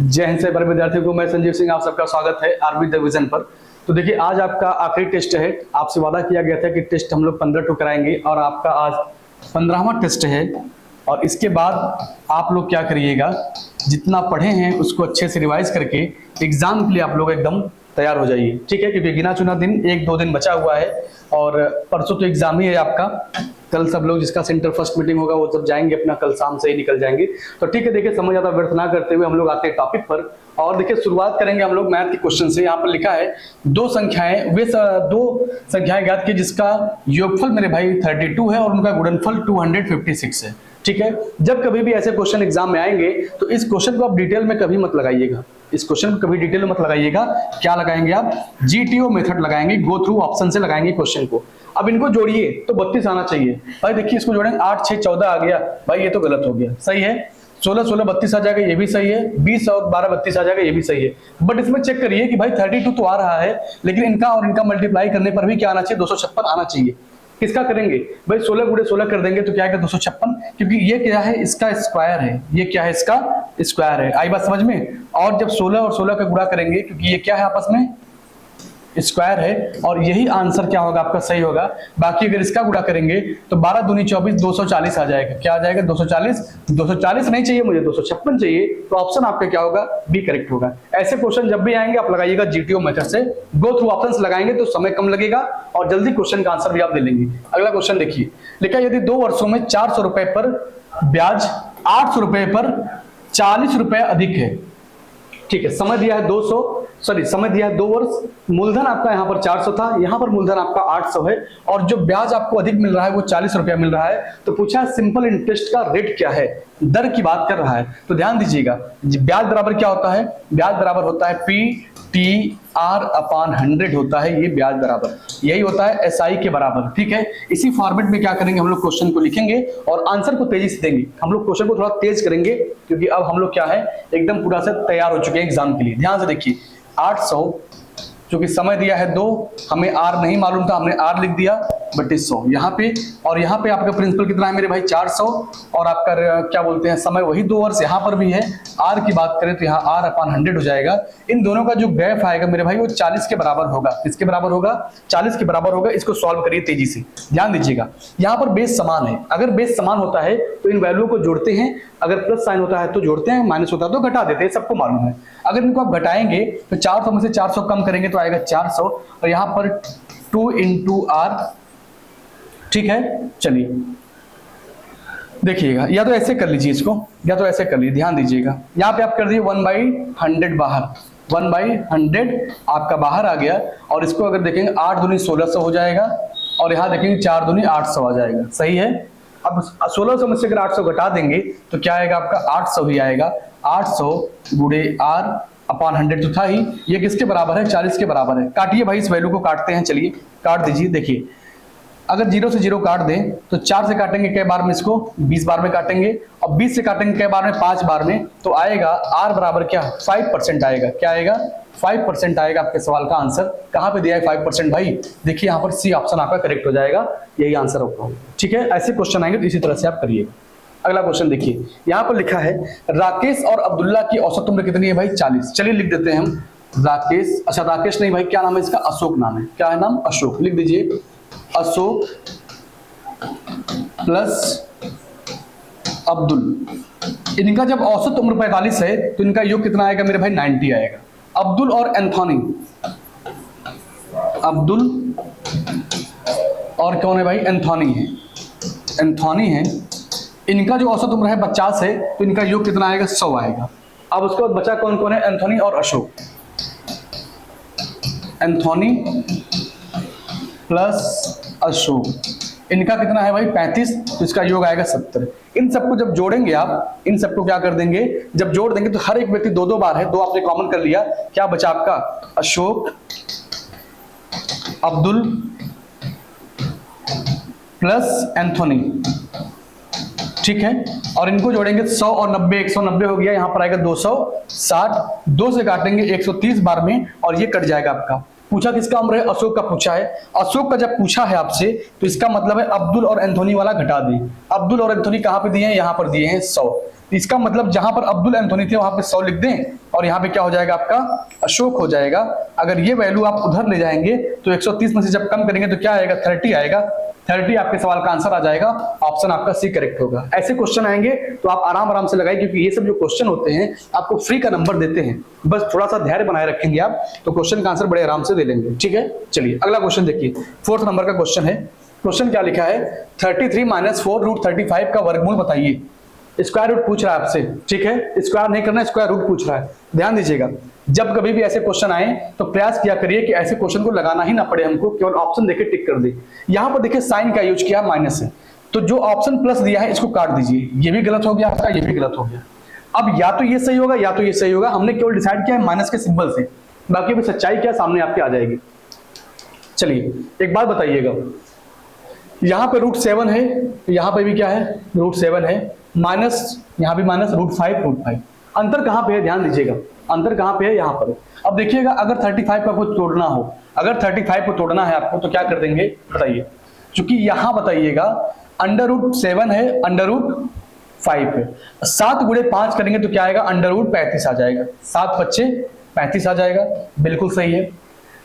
जय हिंद से बड़े विद्यार्थियों को मैं संजीव सिंह, आप सबका स्वागत है आरबी द विजन पर। तो देखिए, आज आपका आखिरी टेस्ट है। आपसे वादा किया गया था कि टेस्ट हम लोग 15 टू कराएंगे और आपका आज 15वां टेस्ट है। और इसके बाद आप लोग क्या करिएगा, जितना पढ़े हैं उसको अच्छे से रिवाइज करके एग्जाम के लिए आप लोग एकदम तैयार हो जाइए, ठीक है। क्योंकि गिना चुना दिन 1-2 दिन बचा हुआ है और परसों तो एग्जाम ही है आपका। कल सब लोग जिसका सेंटर फर्स्ट मीटिंग होगा वो सब जाएंगे, अपना कल शाम से ही निकल जाएंगे। तो ठीक है, देखिए समय ज्यादा व्यर्थ ना करते हुए हम लोग आते हैं टॉपिक पर। और देखिए, शुरुआत करेंगे हम लोग मैथ के क्वेश्चन से। यहाँ पर लिखा है दो संख्याएं, वे दो संख्याएं ज्ञात की जिसका योगफल मेरे भाई 32 है और उनका गुणनफल 256 है, ठीक है। जब कभी भी ऐसे क्वेश्चन एग्जाम में आएंगे तो इस क्वेश्चन को आप डिटेल में कभी मत लगाइएगा। इस क्वेश्चन को कभी डिटेल में मत लगाइएगा। क्या लगाएंगे आप? जीटीओ मेथड लगाएंगे, गो थ्रू ऑप्शन से लगाएंगे क्वेश्चन को। अब इनको जोड़िए तो 32 आना चाहिए भाई। देखिए, इसको जोड़ेंगे 8, 6, 14 आ गया भाई, ये तो गलत हो गया। सही है, 16, 16, 32 आ जाएगा, ये भी सही है। 20 और 12, 32 आ जाएगा, ये भी सही है। बट इसमें चेक करिए कि भाई 32 तो आ रहा है, लेकिन इनका और इनका मल्टीप्लाई करने पर भी क्या आना चाहिए? 256 आना चाहिए। किसका करेंगे भाई? 16 गुणे 16 कर देंगे तो क्या आएगा? 256, क्योंकि ये क्या है? इसका स्क्वायर है। ये क्या है? इसका स्क्वायर है। आई बात समझ में? और जब 16 और 16 का गुणा करेंगे, क्योंकि ये क्या है? आपस में स्क्वायर है, और यही आंसर क्या होगा आपका? सही होगा। बाकी अगर इसका गुणा करेंगे तो 12 दूनी 24, 240 आ जाएगा। क्या आ जाएगा? 240। 240 नहीं चाहिए मुझे, 256 चाहिए। तो ऑप्शन आपका क्या होगा? बी करेक्ट होगा। ऐसे क्वेश्चन जब भी आएंगे आप लगाइएगा जीटीओ मेथड से, गो थ्रू ऑप्शंस लगाएंगे तो समय कम लगेगा और जल्दी क्वेश्चन का आंसर भी आप दे लेंगे। अगला क्वेश्चन देखिए, लिखा यदि 2 वर्षों में 400 रुपए पर ब्याज 800 रुपए पर 40 रुपए अधिक है, ठीक है। समय दिया है 200, समय दिया है 2 वर्ष। मूलधन आपका यहाँ पर 400 था, यहाँ पर मूलधन आपका 800 है, और जो ब्याज आपको अधिक मिल रहा है वो 40 रुपया मिल रहा है। तो पूछा है सिंपल इंटरेस्ट का रेट क्या है, दर की बात कर रहा है। तो ध्यान दीजिएगा, ब्याज बराबर क्या होता है? ब्याज बराबर होता है PTR/100 होता है। ये ब्याज बराबर यही होता है SI के बराबर, ठीक है। इसी फॉर्मेट में क्या करेंगे हम लोग? क्वेश्चन को लिखेंगे और आंसर को तेजी से देंगे। हम लोग क्वेश्चन को थोड़ा तेज करेंगे क्योंकि अब हम लोग क्या है, एकदम पूरा से तैयार हो चुके हैं एग्जाम के लिए। ध्यान से देखिए, 800 क्योंकि समय दिया है 2, हमें R नहीं मालूम था, हमने R लिख दिया, 3200 यहाँ पे। और यहाँ पे आपका प्रिंसिपल कितना है मेरे भाई? 400, और आपका क्या बोलते हैं, समय वही 2 वर्ष यहाँ पर भी है। R की बात करें तो यहाँ R/100 हो जाएगा। इन दोनों का जो गैप आएगा मेरे भाई वो 40 के बराबर होगा। किसके बराबर होगा? 40 के बराबर होगा। इसको सॉल्व करिए तेजी से। ध्यान दीजिएगा, यहाँ पर बेस समान है। अगर बेस समान होता है तो इन वैल्यू को जोड़ते हैं, अगर प्लस साइन होता है तो जोड़ते हैं, माइनस होता है तो घटा देते हैं, सबको मालूम है। अगर इनको आप घटाएंगे तो 400 में से 400 कम करेंगे तो आएगा 400, और यहाँ पर 2 × R, ठीक है। चलिए देखिएगा, या तो ऐसे कर लीजिए इसको, या तो ऐसे कर लीजिए। ध्यान दीजिएगा, यहाँ पे आप कर दिए 1/100 बाहर, 1/100 आपका बाहर आ गया। और इसको अगर देखेंगे 8 दूनी 1600 हो जाएगा, और यहाँ देखेंगे 4 दूनी 800 आ जाएगा। सही है। अब 1600 में से अगर 800 घटा देंगे तो क्या आएगा आपका? 800 ही आएगा। 800 गुणे R/100 तो था ही। ये किसके बराबर है? 40 के बराबर है। काटिए भाई, इस वैल्यू को काटते हैं। चलिए काट दीजिए। देखिए, अगर 0 से 0 काट दें तो 4 से काटेंगे कई बार में? इसको 20 बार में काटेंगे, और 20 से काटेंगे कई बार में? 5 बार में। तो आएगा R बराबर क्या? 5% आएगा। क्या आएगा? 5% आएगा। आपके सवाल का आंसर कहाँ पे दिया है 5% भाई? देखिए यहाँ पर सी ऑप्शन आपका करेक्ट हो जाएगा, यही आंसर होगा, ठीक है। ऐसे क्वेश्चन आएंगे तो इसी तरह से आप करिएगा। अगला क्वेश्चन देखिए, यहाँ पर लिखा है राकेश और अब्दुल्ला की औसत उम्र कितनी है भाई? 40। चलिए लिख देते हैं हम राकेश, अच्छा राकेश नहीं भाई, क्या नाम है इसका? अशोक नाम है। क्या है नाम? अशोक। लिख दीजिए अशोक प्लस अब्दुल। इनका जब औसत उम्र 45 है तो इनका योग कितना आएगा मेरे भाई? 90 आएगा। अब्दुल और एंथोनी, अब्दुल और कौन है भाई? एंथोनी है। एंथोनी है, इनका जो औसत उम्र है 50 है, तो इनका योग कितना आएगा? 100 आएगा। अब उसके बाद बचा कौन कौन है? एंथोनी और अशोक। एंथोनी प्लस अशोक, इनका कितना है भाई? 35, तो इसका योग आएगा 70। इन सबको जब जोड़ेंगे आप, इन सबको क्या कर देंगे? जब जोड़ देंगे तो हर एक व्यक्ति 2-2 बार है, 2 आपने कॉमन कर लिया। क्या बचा आपका? अशोक, अब्दुल प्लस एंथोनी, ठीक है। और इनको जोड़ेंगे 100 और 90, 190 हो गया। यहाँ पर आएगा 260, 2 से काटेंगे 130 बार में, और ये कट जाएगा आपका पूछा किसका उम्र है, अशोक का पूछा है। अशोक का जब पूछा है आपसे तो इसका मतलब है अब्दुल और एंथोनी वाला घटा दी। अब्दुल और एंथोनी कहां पे दिए हैं, यहां पर दिए हैं 100। इसका मतलब जहां पर अब्दुल एंथोनी थे वहां पे 100 लिख दें और यहाँ पे क्या हो जाएगा आपका अशोक हो जाएगा। अगर ये वैल्यू आप उधर ले जाएंगे तो 130 में से जब कम करेंगे तो क्या आएगा, 30 आएगा। 30 आपके सवाल का आंसर आ जाएगा, ऑप्शन आपका सी करेक्ट होगा। ऐसे क्वेश्चन आएंगे तो आप आराम आराम से लगाइए, क्योंकि ये सब जो क्वेश्चन होते हैं आपको फ्री का नंबर देते हैं, बस थोड़ा सा धैर्य बनाए रखेंगे आप तो क्वेश्चन का आंसर बड़े आराम से दे लेंगे। ठीक है, चलिए अगला क्वेश्चन देखिए, 4th नंबर का क्वेश्चन है। क्वेश्चन क्या लिखा है, 33 - 4 √35 का वर्गमूल बताइए। स्क्वायर रूट पूछ रहा है आपसे, ठीक है, स्क्वायर नहीं करना, स्क्वायर रूट पूछ रहा है। ध्यान दीजिएगा, जब कभी भी ऐसे क्वेश्चन आए तो प्रयास किया करिए कि ऐसे क्वेश्चन को लगाना ही ना पड़े हमको, केवल ऑप्शन देके टिक कर दे। यहां पर देखिए साइन का यूज किया माइनस है, तो जो ऑप्शन प्लस दिया है इसको काट दीजिए। ये भी गलत हो गया आपका, ये भी गलत हो गया। अब या तो ये सही होगा या तो ये सही होगा, हमने केवल डिसाइड किया है माइनस के सिंबल से, बाकी भी सच्चाई क्या सामने आपके आ जाएगी। चलिए एक बात बताइएगा, यहां पे √7 है, यहां पे भी क्या है, √7 है, माइनस यहां भी माइनस √5 अंतर कहां पे है, ध्यान दीजिएगा अंतर कहां पे है, यहां पर। अब देखिएगा अगर 35 का कुछ तोड़ना हो, अगर 35 को तोड़ना है आपको तो क्या कर देंगे बताइए, क्योंकि यहां बताइएगा √7 है, √5 है, 7 × 5 करेंगे तो क्या आएगा, √35 आ जाएगा, 7 × 5 = 35 आ जाएगा, बिल्कुल सही है।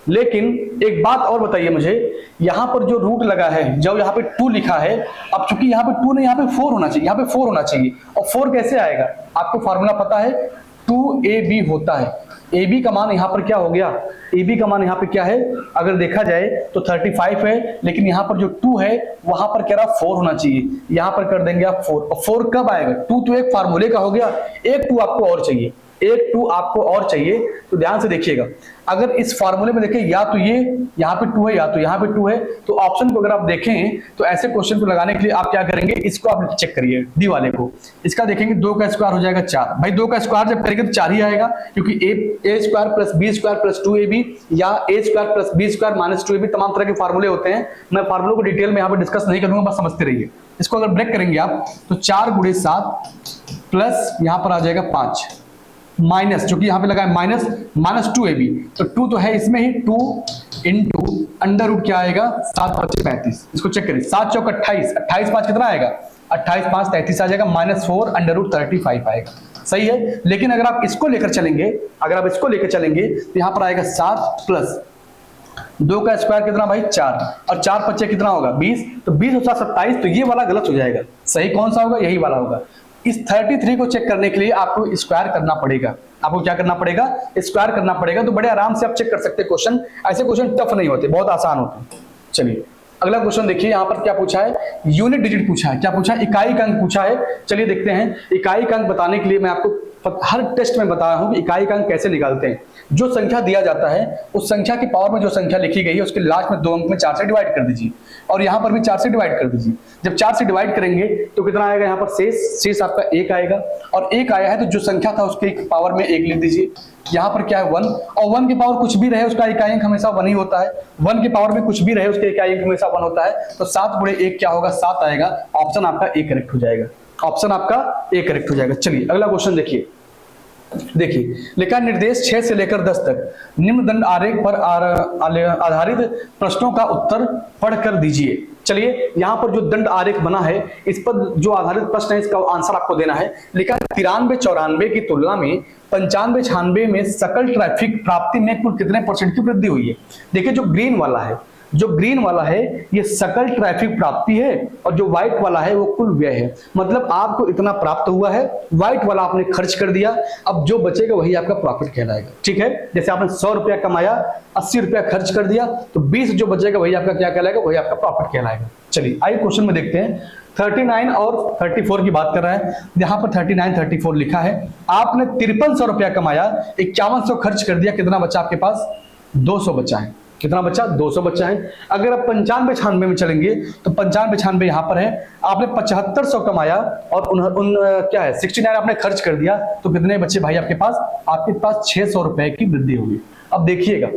लेकिन एक बात और बताइए मुझे, यहां पर जो रूट लगा है, जब यहां पे 2 लिखा है, अब चूंकि यहां पे 2 नहीं, यहां पे 4 होना चाहिए, यहां पे 4 होना चाहिए। और 4 कैसे आएगा, आपको फार्मूला पता है, 2ab होता है। ab का मान यहां पर क्या हो गया, ab का मान यहां पे क्या है, अगर देखा जाए तो 35 है, लेकिन यहां पर जो 2 है वहां पर क्या रहा 4 होना चाहिए, यहां पर कर देंगे आप 4। और 4 कब आएगा, 2 तो एक फार्मूले का हो गया, एक 2 आपको और चाहिए, एक 2 आपको और चाहिए। तो ध्यान से देखिएगा, अगर इस फार्मूले में देखें या तो ये यहाँ पे 2 है या तो यहाँ पे 2 है, तो ऑप्शन को अगर आप देखें तो ऐसे क्वेश्चन को लगाने के लिए आप क्या करेंगे, इसको आप चेक करिए, डी वाले को, इसका देखेंगे 2 का स्क्वायर हो जाएगा 4। भाई 2 का स्क्वायर जब करेंगे तो 4 ही आएगा, क्योंकि a² + b² + 2ab या a² + b² - 2ab तमाम तरह के फार्मूले होते हैं। मैं फार्मूलों को डिटेल में यहाँ पे डिस्कस नहीं करूंगा, बस समझते रहिए। इसको अगर ब्रेक करेंगे आप तो 4 × 7 प्लस यहाँ पर आ जाएगा 5 माइनस, जो कि यहाँ पे लगा है माइनस 2ab, तो 2 तो है इसमें ही, 2 × अंडर रूट क्या आएगा, 7 × 5 = 35। इसको चेक करिए, 7 × 4 = 28, 28 × 5 कितना आएगा, 28 × 5 = 33 आ जाएगा, -4 √35 आएगा। सही है, लेकिन अगर आप इसको लेकर चलेंगे, अगर आप इसको लेकर चलेंगे तो यहाँ पर आएगा 7 प्लस 2 का स्क्वायर कितना भाई 4, और 4 × 5 कितना होगा 20, तो 20 × 7 = 27, तो ये वाला गलत हो जाएगा। सही कौन सा होगा, यही वाला होगा। इस 33 को चेक करने के लिए आपको स्क्वायर करना पड़ेगा, आपको क्या करना पड़ेगा, स्क्वायर करना पड़ेगा। तो बड़े आराम से आप चेक कर सकते हैं क्वेश्चन, ऐसे क्वेश्चन टफ नहीं होते, बहुत आसान होते हैं। चलिए अगला क्वेश्चन देखिए, यहाँ पर क्या पूछा है, यूनिट डिजिट पूछा है, क्या पूछा है, इकाई का अंक पूछा है। चलिए देखते हैं, इकाई का अंक बताने के लिए मैं आपको हर टेस्ट में बताया हूं कि इकाई का अंक कैसे निकालते हैं। जो संख्या दिया जाता है उस संख्या की पावर में जो संख्या लिखी गई है उसके लास्ट में 2 अंक में 4 से डिवाइड कर दीजिए, और यहाँ पर भी 4 से डिवाइड कर दीजिए। जब 4 से डिवाइड करेंगे तो कितना आएगा, यहाँ पर शेष आपका 1 आएगा, और 1 आया है तो जो संख्या था उसके पावर में 1 लिख दीजिए। यहाँ पर क्या है 1, और 1 की पावर कुछ भी रहे उसका इकाई अंक हमेशा 1 ही होता है। 1 की पावर में कुछ भी रहे उसके इकाई अंक हमेशा 1 होता है, तो 7 × 1 क्या होगा, 7 आएगा। ऑप्शन आपका ए करेक्ट हो जाएगा, ऑप्शन आपका ए करेक्ट हो जाएगा। चलिए अगला क्वेश्चन देखिए, लिखा निर्देश 6 से लेकर 10 तक निम्न दंड आरेख पर आधारित प्रश्नों का उत्तर पढ़कर दीजिए। चलिए यहाँ पर जो दंड आरेख बना है इस पर जो आधारित प्रश्न है इसका आंसर आपको देना है। लिखा 93-94 की तुलना में 95-96 में सकल ट्रैफिक प्राप्ति में कुल कितने % की वृद्धि हुई है। देखिए जो ग्रीन वाला है ये सकल ट्रैफिक प्राप्ति है, और जो व्हाइट वाला है वो कुल व्यय है। मतलब आपको इतना प्राप्त हुआ है, व्हाइट वाला आपने खर्च कर दिया, अब जो बचेगा वही आपका प्रॉफिट कहलाएगा। ठीक है, जैसे आपने 100 रुपया कमाया, 80 रुपया खर्च कर दिया, तो 20 जो बचेगा वही आपका क्या कहलाएगा, वही आपका प्रॉफिट कहलाएगा। चलिए आइए क्वेश्चन में देखते हैं। 39 और 34 की बात कर रहा है, यहाँ पर 39-34 लिखा है, आपने 5300 रुपया कमाया, 5100 खर्च कर दिया, कितना बचा आपके पास, 200 बचा है। कितना बचा, 200 बचा है। अगर आप 95-96 में चलेंगे तो 95-96 यहाँ पर है, आपने 7500 कमाया और क्या है 69 आपने खर्च कर दिया, तो कितने बचे भाई आपके पास 600 रुपए की वृद्धि होगी। अब देखिएगा,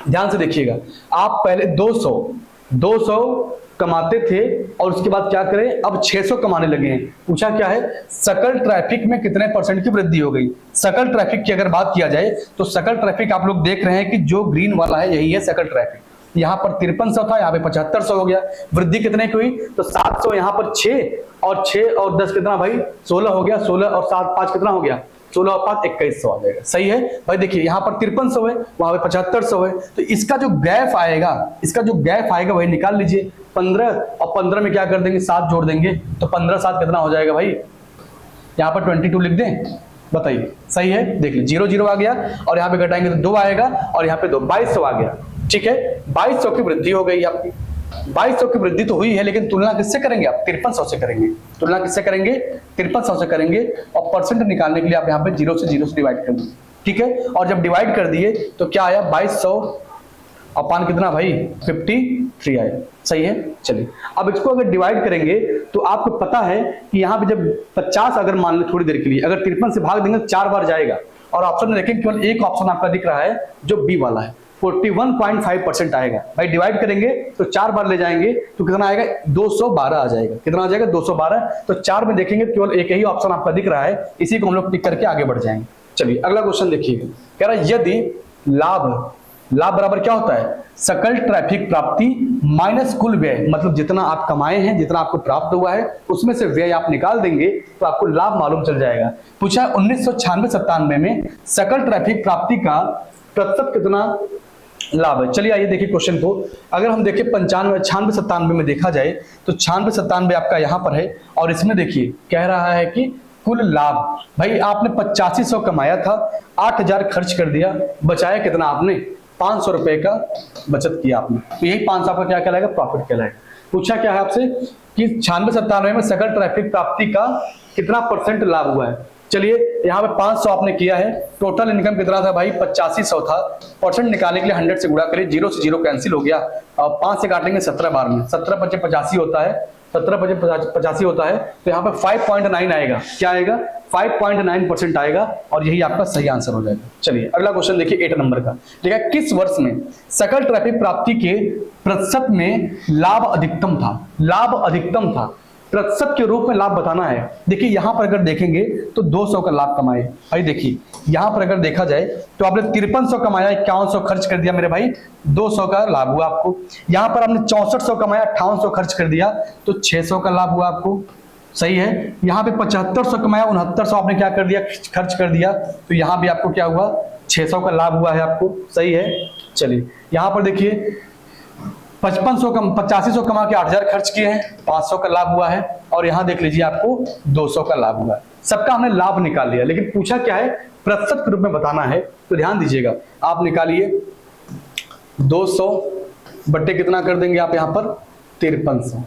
ध्यान से देखिएगा, आप पहले 200 कमाते थे और उसके बाद क्या करें, अब 600 कमाने लगे हैं। पूछा क्या है, सकल ट्रैफिक में कितने % की वृद्धि हो गई। सकल ट्रैफिक की अगर बात किया जाए तो सकल ट्रैफिक आप लोग देख रहे हैं कि जो ग्रीन वाला है यही है सकल ट्रैफिक। यहाँ पर 5300 था, यहाँ पे 7500 हो गया। वृद्धि कितने की हुई, तो 700, यहाँ पर 6 और 10 कितना भाई 16 हो गया। 16 और 7 5 कितना हो गया, 16 और 5 2100 आ जाएगा। सही है भाई। देखिए यहाँ पर 5300 है, वहां पे 7500 है, तो इसका जो गैप आएगा वही निकाल लीजिए। 15 और 15 में क्या कर देंगे, 7 जोड़ देंगे, तो 15 7 कितना हो जाएगा भाई, यहाँ पर 22 लिख दें, बताइए। सही है, देख लीजिए 0 0 आ गया और यहाँ पे घटाएंगे तो 2 आएगा और यहाँ पे 2, 2200 आ गया। ठीक है, 2200 की वृद्धि हो गई आपकी। 2200 की वृद्धि तो हुई है, लेकिन तुलना किससे करेंगे आप, 5300 से करेंगे। तुलना किससे करेंगे, 5300 से करेंगे। और परसेंट निकालने के लिए आप यहाँ पे 0 से डिवाइड कर दीजिए। ठीक है, और जब डिवाइड कर दिए तो क्या आया, 2200 अपान कितना भाई 53 आया। सही है, चलिए अब इसको अगर डिवाइड करेंगे तो आपको पता है कि यहाँ पे जब 50 अगर मान लो थोड़ी देर के लिए, अगर 53 से भाग देंगे तो 4 बार जाएगा। और ऑप्शन में देखें केवल एक ऑप्शन आपका दिख रहा है जो बी वाला है, 41.5% आएगा। भाई डिवाइड करेंगे तो 4 बार ले जाएंगे तो कितना आएगा, 212 आ जाएगा। कितना आ जाएगा, 212। तो 4 में देखेंगे केवल एक ही ऑप्शन आपका दिख रहा है, इसी को हम लोग टिक करके आगे बढ़ जाएंगे। चलिए अगला क्वेश्चन देखिएगा, कह रहा है यदि लाभ बराबर क्या होता है, सकल ट्रैफिक प्राप्ति माइनस कुल व्यय, मतलब जितना आप कमाए हैं, जितना आपको प्राप्त हुआ है उसमें से व्यय आप निकाल देंगे तो आपको लाभ मालूम चल जाएगा। पूछा 1996-97 में सकल ट्रैफिक प्राप्ति का प्रतिशत कितना लाभ है। चलिए आइए देखिए क्वेश्चन को। अगर हम देखें 96 में देखा जाए तो 96 आपका यहाँ पर है और इसमें देखिए कह रहा है कि कुल लाभ, भाई आपने 8500 कमाया था, 8000 खर्च कर दिया, बचाया कितना आपने, 500 रुपए का बचत किया आपने, तो यही 500 का क्या कहलाएगा, प्रॉफिट कहलाएगा। पूछा क्या है आपसे कि 96-97 में सकल ट्रैफिक प्राप्ति का कितना % लाभ हुआ है। चलिए यहाँ पे 500 आपने किया है, टोटल इनकम कितना था भाई 8500 था। परसेंट निकालने के लिए 100 से गुणा करिए, 0 से 0 कैंसिल हो गया और 5 से काटेंगे 17 बार में, 17 × 5 = 85 होता है, 17 × 5 = 85 होता है। तो यहाँ पे 5.9 आएगा, क्या आएगा 5.9% आएगा और यही आपका सही आंसर हो जाएगा। चलिए अगला क्वेश्चन देखिए 8 नंबर का, ठीक है। किस वर्ष में सकल ट्रैफिक प्राप्ति के प्रतिशत में लाभ अधिकतम था, प्रतिशत के रूप में लाभ बताना है। देखिए यहां पर अगर देखेंगे तो 200 का लाभ कमाए। भाई देखिए यहां पर अगर देखा जाए तो आपने 5300 कमाया, 5100 खर्च कर दिया मेरे भाई, 200 का लाभ हुआ आपको। यहां पर आपने 6400 कमाया, 5800 खर्च कर दिया तो 600 का लाभ हुआ आपको। सही है, यहाँ पे 7500 कमाया, 6900 आपने क्या कर दिया, खर्च कर दिया, तो यहाँ भी आपको क्या हुआ, 600 का लाभ हुआ है आपको। सही है, चलिए यहाँ पर देखिए 8500 कमा के 8000 खर्च किए हैं, 500 का लाभ हुआ है और यहाँ देख लीजिए आपको 200 का लाभ हुआ है। सबका हमने लाभ निकाल लिया, लेकिन पूछा क्या है, प्रतिशत के रूप में बताना है। तो ध्यान दीजिएगा, आप निकालिए 200 बट्टे कितना कर देंगे आप यहाँ पर 5300,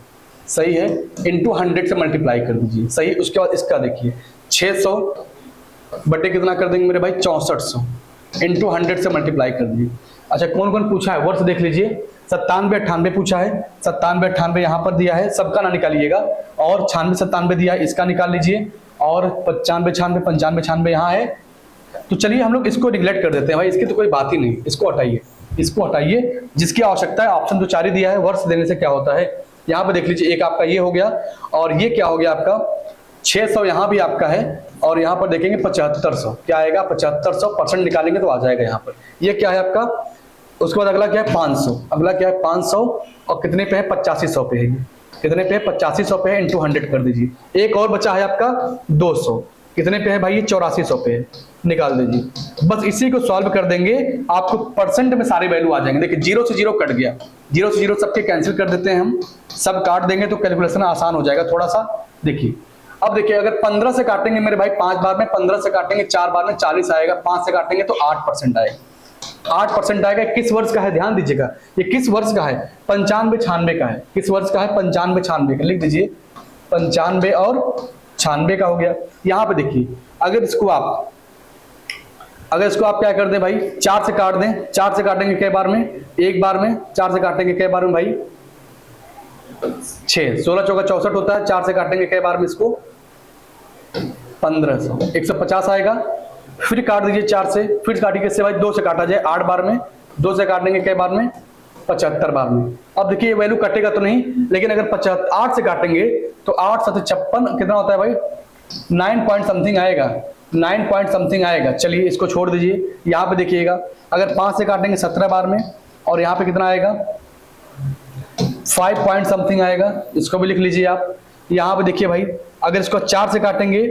सही है, इंटू 100 से मल्टीप्लाई कर दीजिए। सही, उसके बाद इसका देखिए 600 बट्टे कितना कर देंगे मेरे भाई 6400, इंटू 100 से मल्टीप्लाई कर दीजिए। अच्छा कौन कौन पूछा है, वर्ष देख लीजिए, 97 98 पूछा है, 97 98 यहाँ पर दिया है, सबका ना निकालिएगा, और 96 97 दिया है, इसका निकाल लीजिए, और 95 96 95 96 यहाँ है। तो चलिए हम लोग इसको निगलेक्ट कर देते हैं भाई, इसकी तो कोई बात ही नहीं, इसको हटाइए, जिसकी आवश्यकता है ऑप्शन जो 4 ही दिया है, वर्ष देने से क्या होता है। यहाँ पे देख लीजिए, एक आपका ये हो गया और ये क्या हो गया आपका 600, यहाँ भी आपका है, और यहाँ पर देखेंगे 7500, क्या आएगा 7500, परसेंट निकालेंगे तो आ जाएगा यहाँ पर। ये क्या है आपका, उसके बाद अगला क्या है 500, अगला क्या है 500, और कितने पे है 8500 पे है, कितने पे है 8500 पे है, इंटू 100 कर दीजिए। एक और बचा है आपका 200, कितने पे है भाई, ये 8400 पे है, निकाल दीजिए। बस इसी को सॉल्व कर देंगे, आपको परसेंट में सारे वैल्यू आ जाएंगे। देखिए 0 से 0 कट गया, 0 से 0 सबके कैंसिल कर देते हैं हम, सब काट देंगे तो कैलकुलेशन आसान हो जाएगा थोड़ा सा। देखिए अब देखिए, अगर 15 से काटेंगे मेरे भाई 5 बार में, 15 से काटेंगे 4 बार में 40 आएगा, 5 से काटेंगे तो 8% आएगा, 8% आएगा। किस वर्ष का है, ध्यान दीजिएगा, ये किस वर्ष का है, 95 96 का है। किस वर्ष का है, 95 96 का, लिख दीजिए 95 और 96 का हो गया। यहाँ पे देखिए, अगर इसको आप क्या कर दें भाई, 4 से काट दें, 4 से काटेंगे कई बार में, एक बार में, 4 से काटेंगे कई बार में भाई 6, 16 चौका 64 होता है, 4 से काटेंगे कई बार में इसको 1500, 150 आएगा। फिर काट दीजिए 4 से, फिर काटिए किससे भाई, 2 से काटा जाए 8 बार में, 2 से काटेंगे कई बार में 75 बार में। अब देखिए ये वैल्यू कटेगा तो नहीं, लेकिन अगर 8 से काटेंगे तो 8 7 56 कितना होता है भाई, 9 पॉइंट समथिंग आएगा, 9 पॉइंट समथिंग आएगा। चलिए इसको छोड़ दीजिए, यहाँ पे देखिएगा अगर 5 से काटेंगे 17 बार में, और यहाँ पे कितना आएगा 5 पॉइंट समथिंग आएगा, इसको भी लिख लीजिए आप। यहाँ पे देखिए भाई अगर इसको 4 से काटेंगे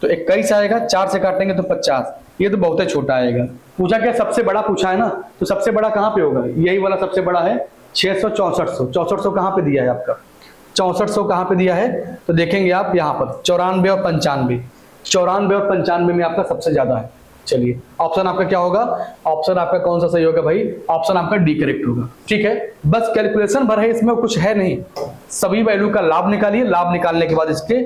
तो 21 आएगा, 4 से काटेंगे तो 50, ये तो बहुत ही छोटा आएगा। पूछा क्या सबसे बड़ा पूछा है ना, तो सबसे बड़ा कहाँ पे होगा, यही वाला सबसे बड़ा है 600 6400 कहाँ पे दिया है आपका, 6400 कहाँ पे दिया है, तो देखेंगे आप यहाँ पर 94 और 95, 94 और 95 में आपका सबसे ज्यादा है। चलिए ऑप्शन आपका क्या होगा, ऑप्शन आपका कौन सा सही होगा भाई, ऑप्शन आपका डी करेक्ट होगा। ठीक है, बस कैलकुलेशन भर है, इसमें कुछ है नहीं, सभी वैल्यू का लाभ निकालिए, लाभ निकालने के बाद इसके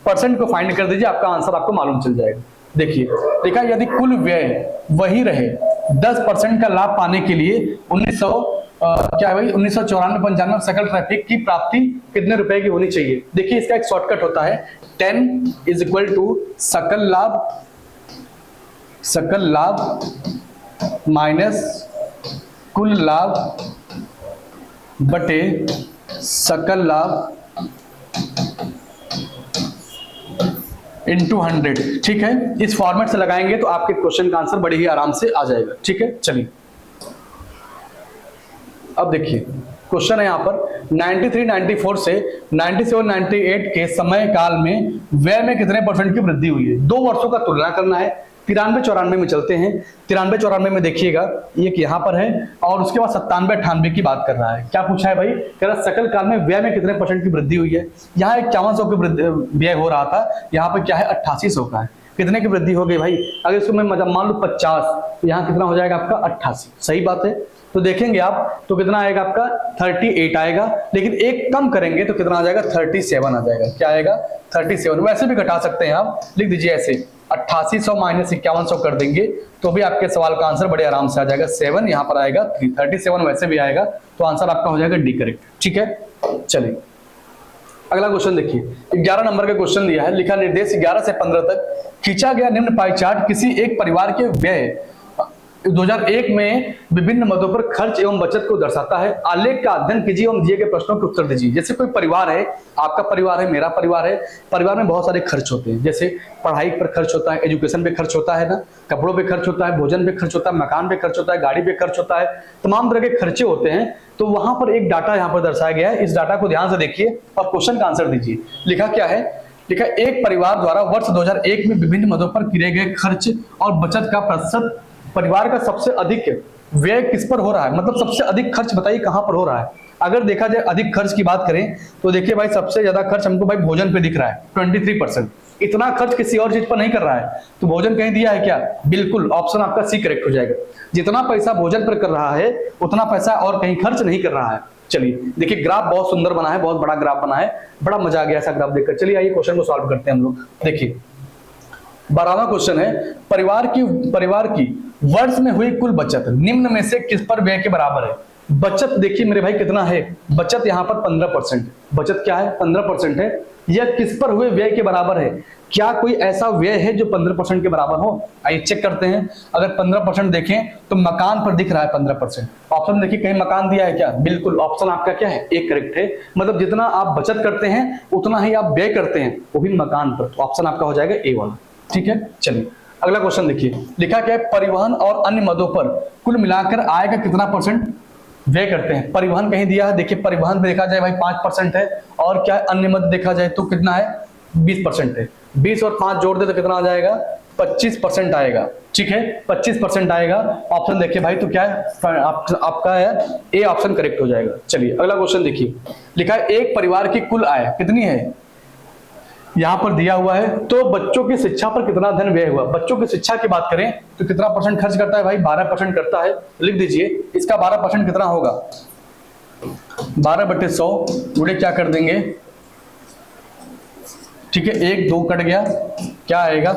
परसेंट को फाइंड कर दीजिए, आपका आंसर आपको मालूम चल जाएगा। देखिए देखा, यदि कुल व्यय वही रहे 10% का लाभ पाने के लिए 1994-95 सकल ट्रैफिक की प्राप्ति कितने रुपए की होनी चाहिए। देखिए इसका एक शॉर्टकट होता है 10 इज इक्वल टू सकल लाभ माइनस कुल लाभ बटे सकल लाभ इंटू 100। ठीक है, इस फॉर्मेट से लगाएंगे तो आपके क्वेश्चन का आंसर बड़े ही आराम से आ जाएगा। ठीक है, चलिए अब देखिए क्वेश्चन है यहाँ पर 93 94 से 97 98 के समय काल में व्यय में कितने परसेंट की वृद्धि हुई है। 2 वर्षों का तुलना करना है। 93 94 में चलते हैं, 93 94 में देखिएगा एक यहाँ पर है, और उसके बाद 97 98 की बात कर रहा है। क्या पूछा है भाई, कह रहा सकल काल में व्यय में कितने परसेंट की वृद्धि हुई है। यहाँ 5100 की व्यय हो रहा था, यहाँ पर क्या है 8800 का है। कितने की वृद्धि हो गई भाई, अगर इसको मैं मान लू 50, तो यहाँ कितना हो जाएगा आपका 88। सही बात है, तो देखेंगे आप तो कितना आएगा आपका 38 आएगा, लेकिन एक कम करेंगे तो कितना आ जाएगा 37 आ जाएगा। क्या आएगा 37। वैसे भी घटा सकते हैं आप, लिख दीजिए ऐसे 8800 माइनस 5100 कर देंगे तो भी आपके सवाल का आंसर बड़े आराम से आ जाएगा। 7 यहाँ पर आएगा, 37 वैसे भी आएगा, तो आंसर आपका हो जाएगा डी करेक्ट। ठीक है, चलिए अगला क्वेश्चन देखिए, 11 नंबर का क्वेश्चन दिया है, लिखा निर्देश 11 से 15 तक खींचा गया निम्न पाई चार्ट किसी एक परिवार के व्यय 2001 में विभिन्न मदों पर खर्च एवं बचत को दर्शाता है। आलेख का अध्ययन कीजिए एवं दिए गए प्रश्नों के उत्तर दीजिए। जैसे कोई परिवार है, आपका परिवार है, मेरा परिवार है, परिवार में बहुत सारे खर्च होते हैं, जैसे पढ़ाई पर खर्च होता है, एजुकेशन पे खर्च होता है ना, कपड़ों पे खर्च होता है, भोजन पे खर्च होता है, मकान पे खर्च होता है, गाड़ी पे खर्च होता है, तमाम तरह के खर्चे होते हैं। तो वहां पर एक डाटा यहाँ पर दर्शाया गया है, इस डाटा को ध्यान से देखिए और क्वेश्चन का आंसर दीजिए। लिखा क्या है, लिखा एक परिवार द्वारा वर्ष 2001 में विभिन्न मदों पर किए गए खर्च और बचत का प्रतिशत, परिवार का सबसे अधिक व्यय किस पर हो रहा है, मतलब सबसे अधिक खर्च बताइए कहां पर हो रहा है। अगर देखा जाए अधिक खर्च की बात करें तो देखिए भाई सबसे ज्यादा खर्च हमको भाई भोजन पे दिख रहा है 23%। इतना खर्च किसी और चीज पर नहीं कर रहा है, तो भोजन कहीं दिया है क्या, बिल्कुल ऑप्शन आपका सी करेक्ट हो जाएगा। जितना पैसा भोजन पर कर रहा है उतना पैसा और कहीं खर्च नहीं कर रहा है। चलिए देखिए ग्राफ बहुत सुंदर बना है, बहुत बड़ा ग्राफ बना है, बड़ा मजा आ गया ऐसा ग्राफ देखकर। चलिए आइए क्वेश्चन को सॉल्व करते हैं हम लोग। देखिए 12वां क्वेश्चन है, परिवार की वर्ष में हुई कुल बचत निम्न में से किस पर व्यय के बराबर है। बचत देखिए मेरे भाई कितना है, बचत यहाँ पर 15%, बचत क्या है 15% है, यह किस पर हुए व्यय के बराबर है। क्या कोई ऐसा व्यय है जो 15% के बराबर हो, आइए चेक करते हैं। अगर 15% देखें तो मकान पर दिख रहा है 15%। ऑप्शन देखिए कहीं मकान दिया है क्या, बिल्कुल ऑप्शन आपका क्या है एक करेक्ट है, मतलब जितना आप बचत करते हैं उतना ही आप व्यय करते हैं, वो भी मकान पर, तो ऑप्शन आपका हो जाएगा ए वाला। ठीक है, चलिए अगला क्वेश्चन देखिए, लिखा क्या है परिवहन और अन्य मदों पर कुल मिलाकर आय का कितना परसेंट व्यय करते हैं। परिवहन कहीं दिया है, देखिए परिवहन पे देखा जाए भाई 5% है, और क्या अन्य मद देखा जाए तो कितना है 20% है। 20 और 5 जोड़ दे तो कितना आ जाएगा 25% आएगा। ठीक है 25% आएगा। ऑप्शन देखिए भाई तो क्या है आपका है ए ऑप्शन करेक्ट हो जाएगा। चलिए अगला क्वेश्चन देखिए, लिखा है एक परिवार की कुल आय कितनी है, यहां पर दिया हुआ है, तो बच्चों की शिक्षा पर कितना धन व्यय हुआ। बच्चों की शिक्षा की बात करें तो कितना परसेंट खर्च करता है भाई 12% करता है। लिख दीजिए इसका 12% कितना होगा 12/100 गुणे क्या कर देंगे, ठीक है 1 2 कट गया, क्या आएगा।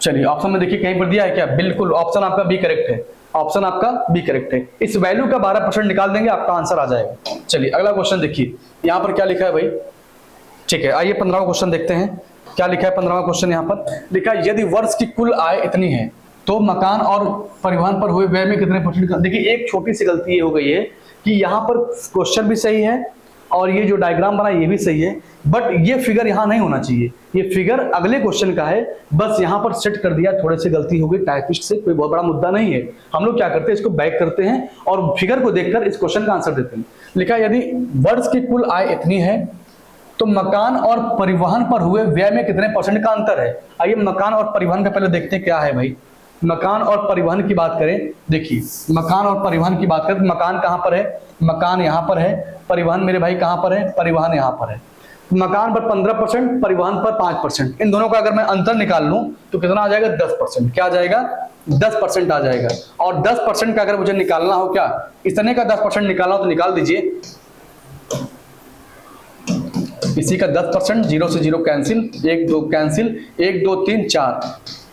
चलिए ऑप्शन में देखिए कहीं पर दिया है क्या, बिल्कुल ऑप्शन आपका बी करेक्ट है, ऑप्शन आपका बी करेक्ट है। इस वैल्यू का 12% निकाल देंगे आपका आंसर आ जाएगा। चलिए अगला क्वेश्चन देखिए, यहां पर क्या लिखा है भाई, ठीक है आइए 15वां क्वेश्चन देखते हैं क्या लिखा है। 15वां क्वेश्चन यहाँ पर लिखा है यदि वर्ष की कुल आय इतनी है, तो मकान और परिवहन पर हुए व्यय में कितने परसेंट का। देखिए एक छोटी सी गलती ये हो गई है कि यहाँ पर क्वेश्चन भी सही है और ये जो डायग्राम बना ये भी सही है, बट ये फिगर यहाँ नहीं होना चाहिए, ये फिगर अगले क्वेश्चन का है, बस यहाँ पर सेट कर दिया, थोड़े से गलती हो गई टाइपिस्ट से, कोई बहुत बड़ा मुद्दा नहीं है। हम लोग क्या करते हैं, इसको बैक करते हैं और फिगर को देखकर इस क्वेश्चन का आंसर देते हैं। लिखा यदि वर्ष की कुल आय इतनी है तो मकान और परिवहन पर हुए व्यय में कितने परसेंट का अंतर है। आइए मकान और परिवहन का पहले देखते हैं क्या है भाई। मकान और परिवहन की बात करें, देखिए मकान और परिवहन की बात करें तो मकान कहां पर है, मकान यहां पर है, परिवहन मेरे भाई कहां पर है, परिवहन यहां पर है। मकान पर 15%, परिवहन पर 5%, इन दोनों का अगर मैं अंतर निकाल लूं तो कितना आ जाएगा 10%। क्या आ जाएगा 10% आ जाएगा। और 10% का अगर मुझे निकालना हो, क्या इतने का 10% निकालना हो तो निकाल दीजिए, इसी का 10%, 0 से 0 कैंसिल, 1 2 कैंसिल, 1 2 3 4।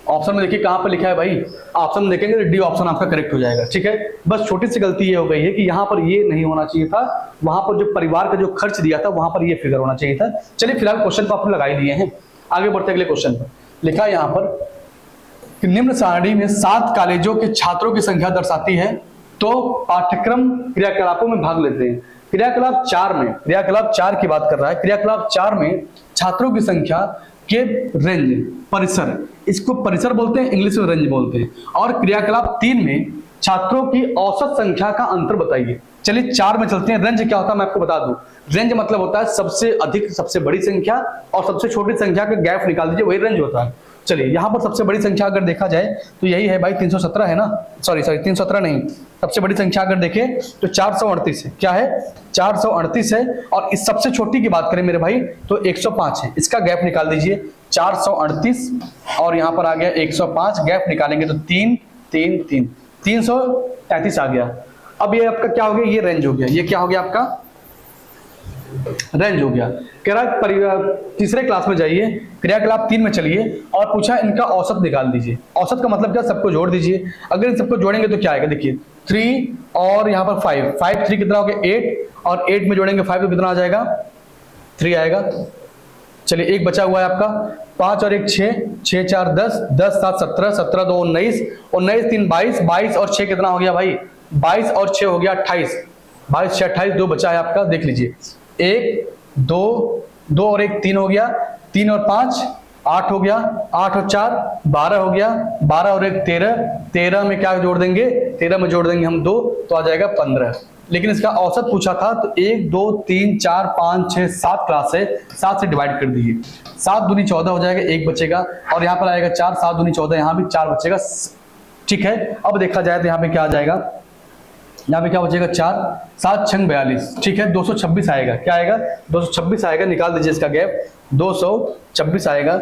ऑप्शन में देखिए कहां पर लिखा है भाई, ऑप्शन में देखेंगे तो डी ऑप्शन आपका करेक्ट हो जाएगा। ठीक है, बस छोटी सी गलती ये हो गई है कि यहाँ पर ये नहीं होना चाहिए था, वहां पर जो परिवार का जो खर्च दिया था वहां पर ये फिगर होना चाहिए था। चलिए फिलहाल क्वेश्चन को आपने लगा ही लिए हैं, आगे बढ़ते अगले क्वेश्चन पर। लिखा है यहाँ पर कि निम्न सारणी में 7 कॉलेजों के छात्रों की संख्या दर्शाती है, तो पाठ्यक्रम क्रियाकलापों में भाग लेते हैं। क्रियाकलाप 4 में, क्रियाकलाप 4 की बात कर रहा है, क्रियाकलाप 4 में छात्रों की संख्या के रेंज, परिसर, इसको परिसर बोलते हैं, इंग्लिश में रेंज बोलते हैं। और क्रियाकलाप 3 में छात्रों की औसत संख्या का अंतर बताइए। चलिए 4 में चलते हैं। रेंज क्या होता है मैं आपको बता दूं, रेंज मतलब होता है सबसे अधिक सबसे बड़ी संख्या और सबसे छोटी संख्या का गैप निकाल दीजिए, वही रेंज होता है। चलिए यहाँ पर सबसे बड़ी संख्या अगर देखा जाए तो यही है भाई 317 है ना, सॉरी 317 नहीं, सबसे बड़ी संख्या अगर देखें तो 438 है। क्या है 438 है। और इस सबसे छोटी की बात करें मेरे भाई तो 105 है, इसका गैप निकाल दीजिए 438 और यहाँ पर आ गया 105, गैप निकालेंगे तो 3 3 3 333 आ गया। अब ये आपका क्या हो गया, ये रेंज हो गया, ये क्या हो गया आपका रेंज हो गया। कह रहा तीसरे क्लास में जाइए, क्रियाकलाप 3 में चलिए और पूछा इनका औसत निकाल दीजिए। औसत का मतलब क्या, सबको जोड़ दीजिए। अगर इन सबको जोड़ेंगे तो क्या आएगा, देखिए 3 और यहाँ पर 5, 5 3 कितना हो गया 8, और 8 में जोड़ेंगे 5 तो कितना आ जाएगा 3 आएगा। चलिए एक बचा हुआ है आपका 5 और 1 6, 6 4 10, 10 7 17, 17 2 19, 19 3 22, 22 और 6 कितना हो गया भाई 22 और 6 हो गया 28, 22 6 28, 2 बचा है आपका, देख लीजिए 1 2 2 और 1 3 हो गया, 3 और 5 8 हो गया, 8 और 4 12 हो गया, 12 और 1 13, 13 में क्या जोड़ देंगे, 13 में जोड़ देंगे हम 2 तो आ जाएगा 15। लेकिन इसका औसत पूछा था तो 1 2 3 4 5 6 7 क्लास है, 7 से डिवाइड कर दीजिए, 7 दूनी 14 हो जाएगा, 1 बचेगा और यहाँ पर आएगा 4, 7 दूनी 14, यहाँ भी 4 बचेगा। ठीक है, अब देखा जाए तो यहाँ पे क्या आ जाएगा, यहाँ पे क्या बचेगा 4, 7 6 42, ठीक है 226 आएगा। क्या आएगा 226 आएगा, निकाल दीजिए इसका गैप 226 आएगा।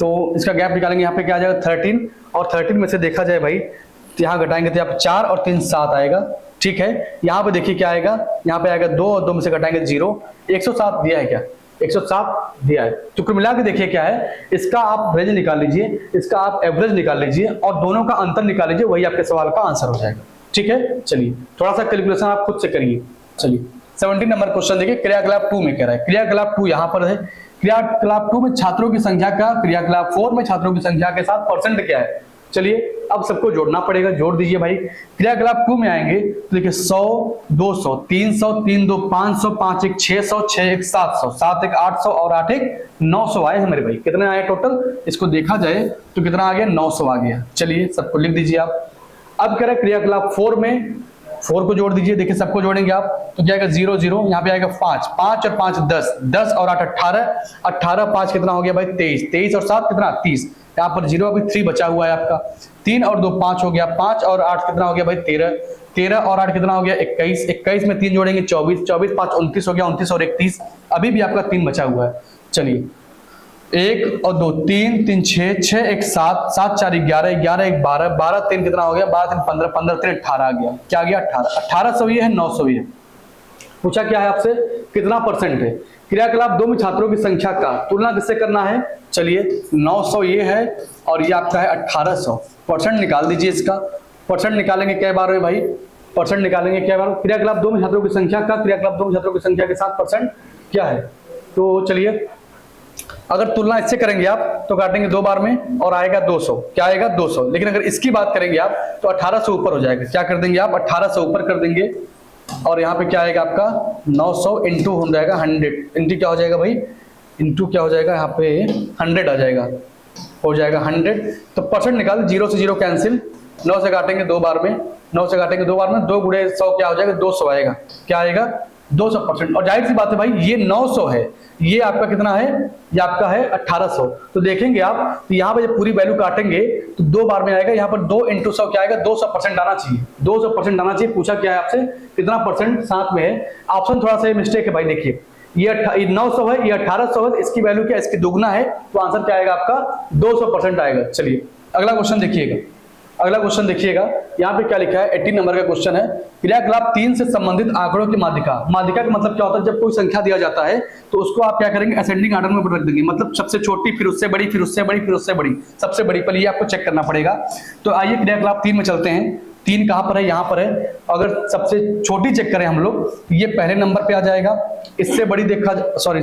तो इसका गैप निकालेंगे, यहाँ पे क्या आ जाएगा 13, और 13 में से देखा जाए भाई तो यहाँ घटाएंगे तो यहाँ पे 4 और 3 7 आएगा। ठीक है, यहाँ पे देखिए क्या आएगा, यहाँ पे आएगा 2 और 2 में से घटाएंगे 0, 107 दिया है, क्या 107 दिया है। तो कुल मिला के देखिए क्या है, इसका आप रेंज निकाल लीजिए, इसका आप एवरेज निकाल लीजिए और दोनों का अंतर निकाल लीजिए, वही आपके सवाल का आंसर हो जाएगा। ठीक है, चलिए थोड़ा सा कैलकुलेशन आप खुद से करिए। चलिए 17 नंबर क्वेश्चन देखिए, क्रियाकलाप 2 में कह रहा है, क्रियाकलाप 2 यहाँ पर है, क्रियाकलाप 2 में छात्रों की संख्या का क्रियाकलाप 4 में छात्रों की संख्या के साथ परसेंट क्या है। चलिए अब सबको जोड़ना पड़ेगा, जोड़ दीजिए भाई। क्रियाकलाप 2 में आएंगे तो देखिए 100 200 300 3 2 500 5 1 600 6 1 700 7 1 800 और 8 1 900 आए हैं मेरे भाई। कितने आए टोटल, इसको देखा जाए तो कितना आ गया 900 आ गया। चलिए सबको लिख दीजिए आप। अब कह रहे क्रियाकलाप 4 में 4 को जोड़ दीजिए, देखिए सबको जोड़ेंगे आप तो क्या आएगा 0 0, यहाँ पे आएगा 5 5 और 5 10, 10 और 8 18, 18 5 कितना हो गया भाई 23, 23 और 7 कितना 30, यहाँ पर 0 अभी 3 बचा हुआ है आपका, 3 और 2 5 हो गया, 5 और 8 कितना हो गया भाई 13, 13 और 8 कितना हो गया 21, 21 में 3 जोड़ेंगे 24, 24 5 29 हो गया, 29 और 1 30, अभी भी आपका 3 बचा हुआ है। चलिए 1 और 2 3 3 6 6 1 7 7 4 11 11 1 12 12 3 कितना हो गया 12 3 15 15 3 18 आ गया। क्या आ गया 18, 1800 ये है 900 ये। पूछा क्या है आपसे, कितना परसेंट है। क्रियाकलाप 2 में छात्रों की संख्या का तुलना किससे करना है। चलिए 900 ये है और ये आपका है 1800, परसेंट निकाल दीजिए इसका। परसेंट निकालेंगे क्या बार में भाई, परसेंट निकालेंगे क्या बार, क्रियाकलाप 2 में छात्रों की संख्या का क्रियाकलाप 2 में छात्रों की संख्या के साथ परसेंट क्या है। तो चलिए अगर तुलना इससे करेंगे आप तो काटेंगे 2 बार में और आएगा 200, क्या आएगा 200। लेकिन अगर इसकी बात करेंगे आप तो 1800 ऊपर हो जाएगा। क्या कर देंगे आप 1800 ऊपर कर देंगे और यहाँ पे क्या आएगा आपका 900 इंटू हो जाएगा 100, इंटू क्या हो जाएगा भाई, इंटू क्या हो जाएगा यहाँ पे 100 आ जाएगा, हो जाएगा 100। तो परसेंट निकाल, 0 से 0 कैंसिल, 9 से काटेंगे 2 बार में, 9 से काटेंगे 2 बार में, 2 गुणे 100 क्या हो जाएगा 200 आएगा, क्या आएगा 200%। और जाहिर सी बात है भाई ये 900 है, ये आपका कितना है, ये आपका है 1800। तो देखेंगे आप तो यहाँ पे जब पूरी वैल्यू काटेंगे तो 2 बार में आएगा, यहाँ पर 2 इंटू 100 क्या आएगा 200% आना चाहिए, 200% आना चाहिए। पूछा क्या है आपसे कितना परसेंट साथ में है, ऑप्शन थोड़ा सा मिस्टेक है भाई। देखिए ये 900 है, ये 1800 है, इसकी वैल्यू क्या इसकी दुगना है, तो आंसर क्या आएगा आपका 200% आएगा। चलिए अगला क्वेश्चन देखिएगा, अगला क्वेश्चन देखिएगा, यहाँ पे क्या लिखा है 18 नंबर का क्वेश्चन है। क्रियाकलाप 3 से संबंधित आंकड़ों की माध्यिका। माध्यिका का मतलब क्या होता है, जब कोई संख्या दिया जाता है तो उसको आप क्या करेंगे असेंडिंग ऑर्डर में रख देंगे, मतलब सबसे छोटी फिर उससे बड़ी फिर उससे बड़ी फिर उससे बड़ी सबसे बड़ी, पहले ये आपको चेक करना पड़ेगा। तो आइए क्रियाकलाप 3 में चलते हैं। 3 कहां पर है, यहाँ पर है। अगर सबसे छोटी चेक करें हम लोग, ये पहले नंबर पे आ जाएगा, इससे बड़ी देखा, सॉरी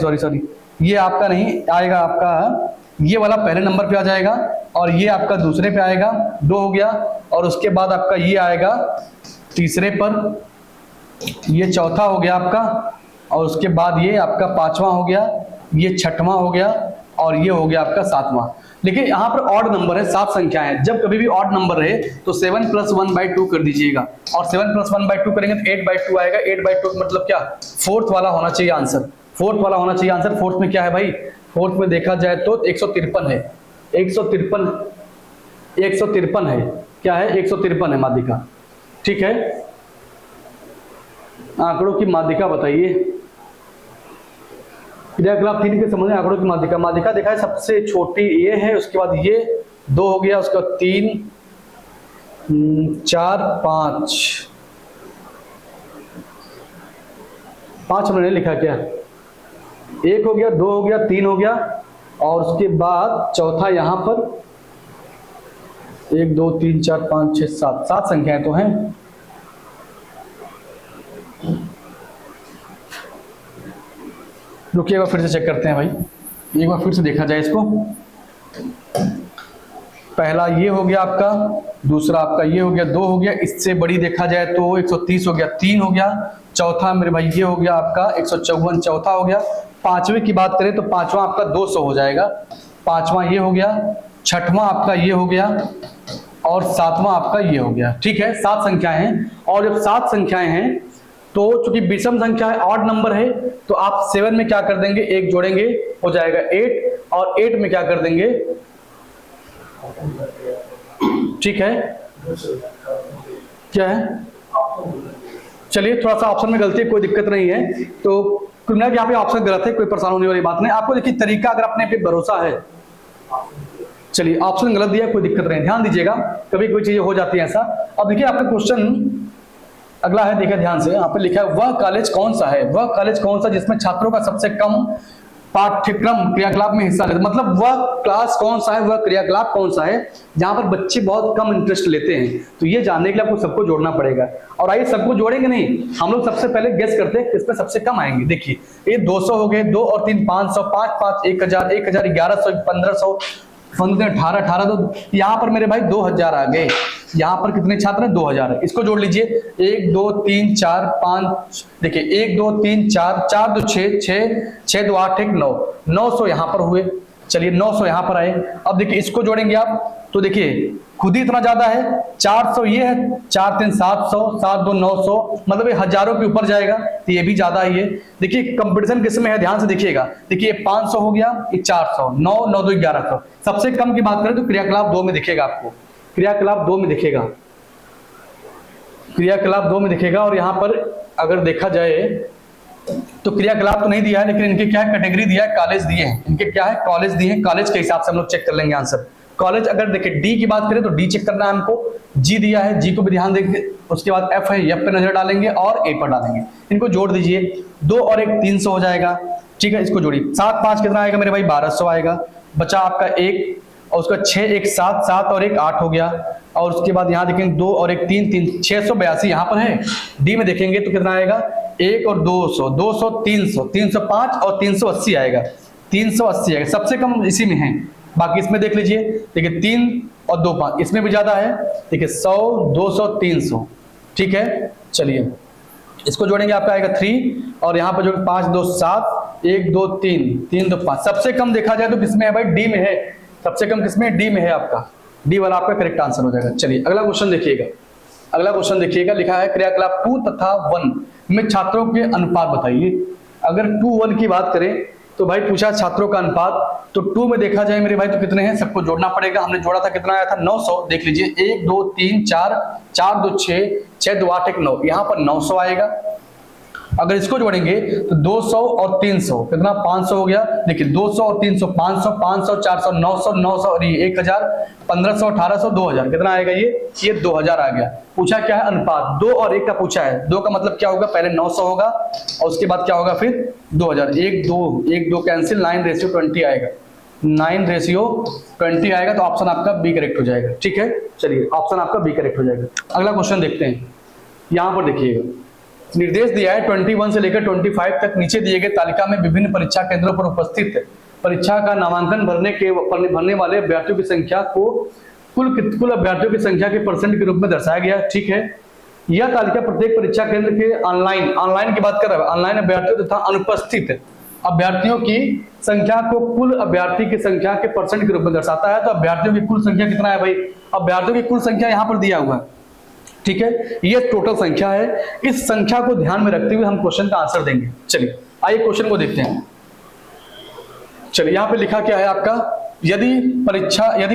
ये आपका नहीं आएगा, आपका ये वाला पहले नंबर पे आ जाएगा और ये आपका दूसरे पे आएगा, 2 हो गया। और उसके बाद आपका ये आएगा तीसरे पर, ये चौथा हो गया आपका, और उसके बाद ये आपका 5वां हो गया, ये 6वां हो गया और ये हो गया आपका 7वां। लेकिन यहाँ पर ऑड नंबर है, 7 संख्याएं हैं। जब कभी भी ऑड नंबर रहे तो 7 + 1/2 कर दीजिएगा, और 7 + 1/2 करेंगे तो 8/2 आएगा। 8/2 मतलब क्या, फोर्थ वाला होना चाहिए आंसर, फोर्थ वाला होना चाहिए आंसर। फोर्थ में क्या है भाई, फोर्थ में देखा जाए तो 153 है, 153 है, क्या है 153 है माध्यिका। ठीक है, आंकड़ों की माध्यिका बताइए, क्रियाकलाप 3 के संबंध में आंकड़ों की माध्यिका। माध्यिका देखा है सबसे छोटी ये है, उसके बाद ये 2 हो गया, उसका 3 4 5 हमने लिखा क्या, 1 हो गया, 2 हो गया, 3 हो गया, और उसके बाद चौथा यहां पर 1 2 3 4 5 6 7 संख्याएं तो हैं। रुकिए एक बार फिर से चेक करते हैं भाई, एक बार फिर से देखा जाए इसको। पहला ये हो गया आपका, दूसरा आपका ये हो गया, 2 हो गया, इससे बड़ी देखा जाए तो 130 हो गया, 3 हो गया, चौथा मेरे भाई ये हो गया आपका 154, चौथा हो गया। 5वें की बात करें तो 5वां आपका 200 हो जाएगा, 5वां ये हो गया, 6वां आपका ये हो गया और 7वां आपका ये हो गया। ठीक है, 7 संख्याएं हैं। और जब 7 संख्याएं हैं तो चूंकि विषम संख्या है, ऑड नंबर है, तो आप 7 में क्या कर देंगे, 1 जोड़ेंगे, हो जाएगा 8, और 8 में क्या कर देंगे, ठीक है क्या है, चलिए थोड़ा सा ऑप्शन में गलती है, कोई दिक्कत नहीं है। तो क्योंकि यहाँ पे ऑप्शन गलत है, कोई परेशान होने वाली बात नहीं। आपको देखिए तरीका, अगर अपने पे भरोसा है, चलिए ऑप्शन गलत दिया, कोई दिक्कत नहीं, ध्यान दीजिएगा, कभी कोई चीजें हो जाती है ऐसा। अब देखिए आपका क्वेश्चन अगला है, देखिए ध्यान से, यहाँ पे लिखा है वह कॉलेज कौन सा है, वह कॉलेज कौन सा जिसमें छात्रों का सबसे कम पाठ्यक्रम क्रियाकलाप में हिस्सा लेते, मतलब वह क्लास कौन सा है, वह क्रियाकलाप कौन सा है जहां पर बच्चे बहुत कम इंटरेस्ट लेते हैं। तो ये जानने के लिए आपको सबको जोड़ना पड़ेगा। और आइए सबको जोड़ेंगे नहीं, हम लोग सबसे पहले गेस करते हैं किसमें सबसे कम आएंगे। देखिए ये 200 हो गए, 2 और 3 500, 5 5 1000, 1000 1100, 1500, 18 18, तो यहाँ पर मेरे भाई 2000 आ गए। यहाँ पर कितने छात्र हैं, 2000 है। इसको जोड़ लीजिए, 1 2 3 4 5, देखिए 1 2 3 4 4 2 6 6 2 8 1 9, 900 यहाँ पर हुए। चलिए 900 यहाँ पर आए। अब देखिए इसको जोड़ेंगे आप तो देखिए खुद ही इतना ज्यादा है, 400 ये है, 4 3 700, 7 2 900, मतलब ये हजारों के ऊपर जाएगा, तो ये भी ज्यादा ही है। देखिए कंपटीशन किसमें है, ध्यान से देखिएगा, देखिए 500 हो गया, ये 400, 9 9 2 1100। सबसे कम की बात करें तो क्रियाकलाप 2 में दिखेगा, आपको क्रियाकलाप 2 में दिखेगा, क्रियाकलाप 2 में दिखेगा। और यहाँ पर अगर देखा जाए तो क्रियाकलाप तो नहीं दिया है, लेकिन इनके क्या है, कैटेगरी दिया है, कॉलेज दिए हैं, इनके क्या है, कॉलेज दिए हैं। कॉलेज के हिसाब से हम लोग चेक कर लेंगे आंसर। कॉलेज अगर देखिए डी की बात करें तो डी चेक करना है हमको, जी दिया है, जी को भी ध्यान देंगे। उसके बाद एफ है, एफ पे नजर डालेंगे और ए पर डालेंगे। इनको जोड़ दीजिए, 2 और 1 300 हो जाएगा। ठीक है, इसको जोड़िए, 7 5 कितना आएगा मेरे भाई, 1200 आएगा। बचा आपका 1 और उसका 6 1 7 7 और 1 8 हो गया। और उसके बाद यहाँ देखेंगे 2 और 1 3 3, 682 यहाँ पर है। डी में देखेंगे तो कितना आएगा, 1 और 200, 200 300, 305 और 380 आएगा। 380 आएगा, सबसे कम इसी में है। बाकी इसमें देख लीजिए, देखिए 3 और 2 5, इसमें भी ज्यादा है। देखिए 100 200 300, ठीक है। चलिए इसको जोड़ेंगे, आपका आएगा 3 और यहाँ पर जो 5 2 7 1 2 3 3 2 5। सबसे कम देखा जाए तो किसमें है भाई, डी में है। सबसे कम किसमें, डी में है, आपका डी वाला आपका करेक्ट आंसर हो जाएगा। चलिए अगला क्वेश्चन देखिएगा। अगला क्वेश्चन देखिएगा, लिखा है क्रियाकलाप 2 तथा 1 में छात्रों के अनुपात बताइए। अगर 2 1 की बात करें तो भाई पूछा छात्रों का अनुपात, तो 2 में देखा जाए मेरे भाई तो कितने हैं, सबको जोड़ना पड़ेगा। हमने जोड़ा था, कितना आया था 900। देख लीजिए 1 2 3 4 4 2 6 6 2 8 1 9, यहाँ पर 900 आएगा। अगर इसको जोड़ेंगे तो 200 और 300 कितना, 500 हो गया। देखिए 200 और 300 500 500 400 900 900 और ये 1000 1500 1800 2000, कितना आएगा ये 2000 आ गया। पूछा क्या है, अनुपात 2 और 1 का पूछा है। 2 का मतलब क्या होगा, पहले 900 होगा और उसके बाद क्या होगा फिर 2000। 1 2 कैंसिल, 9:20 आएगा, 9:20 आएगा। तो ऑप्शन आपका बी करेक्ट हो जाएगा, ठीक है। चलिए ऑप्शन आपका बी करेक्ट हो जाएगा। अगला क्वेश्चन देखते हैं। यहाँ पर देखिएगा, निर्देश दिया है 21 से लेकर 25 तक नीचे दिए गए तालिका में विभिन्न परीक्षा केंद्रों पर उपस्थित परीक्षा का नामांकन भरने वाले अभ्यर्थियों की संख्या को कुल अभ्यर्थियों की संख्या के परसेंट के रूप में दर्शाया गया, ठीक है। यह तालिका प्रत्येक परीक्षा केंद्र के ऑनलाइन की बात कर रहा है, ऑनलाइन अभ्यर्थियों तथा अनुपस्थित अभ्यर्थियों की संख्या को कुल अभ्यर्थी की संख्या के परसेंट के रूप में दर्शाता है। तो अभ्यर्थियों की कुल संख्या कितना है भाई, अभ्यर्थियों की कुल संख्या यहाँ पर दिया हुआ है, ठीक है। ये टोटल संख्या है। इस संख्या को ध्यान में रखते हुए हम क्वेश्चन का आंसर देंगे। चलिए आइए क्वेश्चन को देखते हैं। चलिए यहाँ पे लिखा क्या है आपका, यदि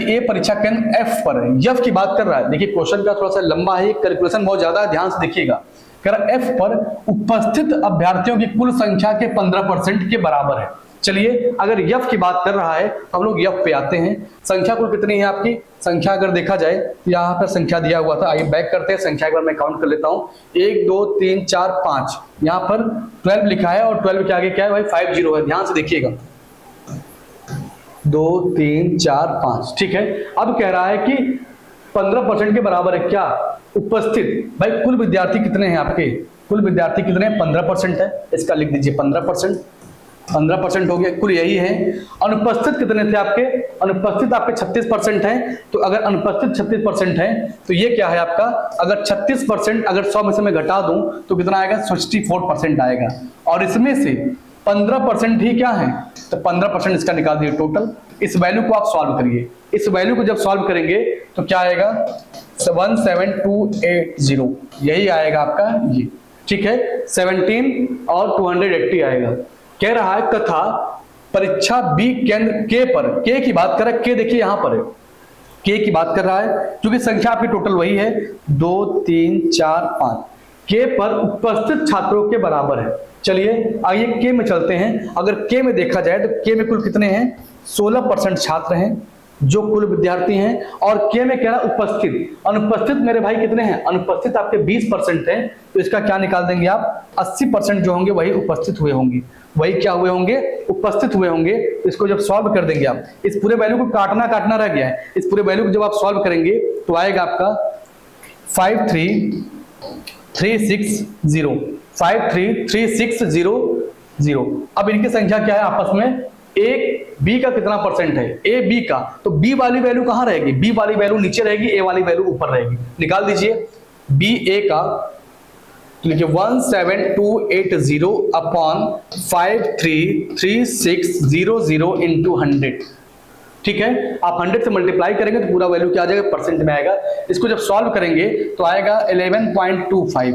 ए परीक्षा केंद्र एफ पर है, एफ की बात कर रहा है। देखिए क्वेश्चन का थोड़ा सा लंबा है, कैलकुलेशन बहुत ज्यादा है, ध्यान से देखिएगा। कह रहा एफ पर उपस्थित अभ्यर्थियों की कुल संख्या के 15% के बराबर है। चलिए अगर यफ की बात कर रहा है तो हम लोग यफ पे आते हैं। संख्या कुल कितनी है आपकी, संख्या अगर देखा जाए तो यहाँ पर संख्या दिया हुआ था। आइए बैक करते हैं, संख्या एक बार मैं काउंट कर लेता हूँ। 1 2 3 4 5, यहाँ पर 12 लिखा है और 12 के आगे क्या है भाई 50 है। ध्यान से देखिएगा, 2 3 4 5, ठीक है। अब कह रहा है कि 15% के बराबर है क्या, उपस्थित। भाई कुल विद्यार्थी कितने हैं आपके, कुल विद्यार्थी कितने हैं, 15% है। इसका लिख दीजिए 15% हो गया, कुल यही है। अनुपस्थित कितने थे आपके, अनुपस्थित आपके 36% हैं। तो अगर अनुपस्थित 36% है तो ये क्या है आपका, अगर 36% अगर 100 में से मैं घटा दूं तो कितना आएगा, 64% आएगा। और इसमें से 15% ही क्या है, तो 15% इसका निकाल दिए टोटल। इस वैल्यू को आप सॉल्व करिए। इस वैल्यू को जब सॉल्व करेंगे तो क्या आएगा, 17280, यही आएगा आपका ये, ठीक है। 17 और 280 आएगा। कह रहा है तथा परीक्षा बी केंद्र के पर, के की बात कर रहा है, के देखिए यहां पर है, के की बात कर रहा है क्योंकि संख्या आपकी टोटल वही है 2 3 4 5, के पर उपस्थित छात्रों के बराबर है। चलिए आइए के में चलते हैं। अगर के में देखा जाए तो के में कुल कितने हैं, 16% छात्र हैं जो कुल विद्यार्थी हैं। और के में कह रहा उपस्थित, अनुपस्थित मेरे भाई कितने हैं, अनुपस्थित आपके 20% हैं। तो इसका क्या निकाल देंगे आप, 80% जो होंगे वही उपस्थित हुए होंगे, वही क्या हुए होंगे, उपस्थित हुए होंगे। इसको जब सॉल्व कर देंगे आप, इस पूरे वैल्यू को काटना रह गया है, इस पूरे वैल्यू को जब आप सॉल्व करेंगे तो आएगा आपका 53360, 53360। अब इनकी संख्या क्या है आपस में, ए बी का कितना परसेंट है, ए बी का, तो बी वाली वैल्यू कहां रहेगी, बी वाली वैल्यू नीचे रहेगी, ए वाली वैल्यू ऊपर रहेगी। निकाल दीजिए बी ए का, लिखिए 17280 अपॉन 53360 इंटू 100, ठीक है। आप 100 से मल्टीप्लाई करेंगे तो पूरा वैल्यू क्या आ जाएगा, परसेंट में आएगा। इसको जब सॉल्व करेंगे तो आएगा 11.25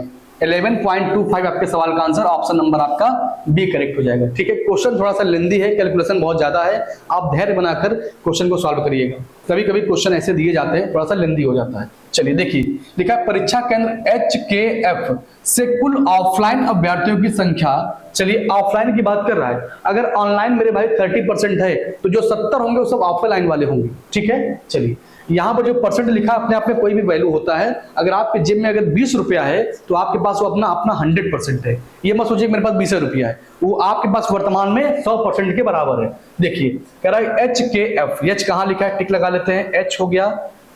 आपके सवाल का आंसर, ऑप्शन नंबर आपका बी करेक्ट हो जाएगा, ठीक है। क्वेश्चन थोड़ा सा लेंदी है, कैलकुलेशन बहुत ज्यादा है, आप धैर्य बनाकर क्वेश्चन को सॉल्व करिएगा। कभी कभी क्वेश्चन ऐसे दिए जाते हैं, थोड़ा सा लेंदी हो जाता है। चलिए देखिए, लिखा है परीक्षा केंद्र HKF से कुल ऑफलाइन अभ्यर्थियों की संख्या। चलिए ऑफलाइन की बात कर रहा है, अगर ऑनलाइन मेरे भाई 30% है तो जो 70 होंगे वो सब ऑफलाइन वाले होंगे, ठीक है। चलिए यहाँ पर जो परसेंट लिखा अपने आप में कोई भी वैल्यू होता है। अगर आपके जेब में अगर 20 रुपया है तो आपके पास वो अपना 100% है। ये मत सोचिए मेरे पास 20 रुपया है, वो आपके पास वर्तमान में 100% के बराबर है। देखिए कह रहा है HKF, एच कहाँ लिखा है, टिक लगा लेते हैं, एच हो गया,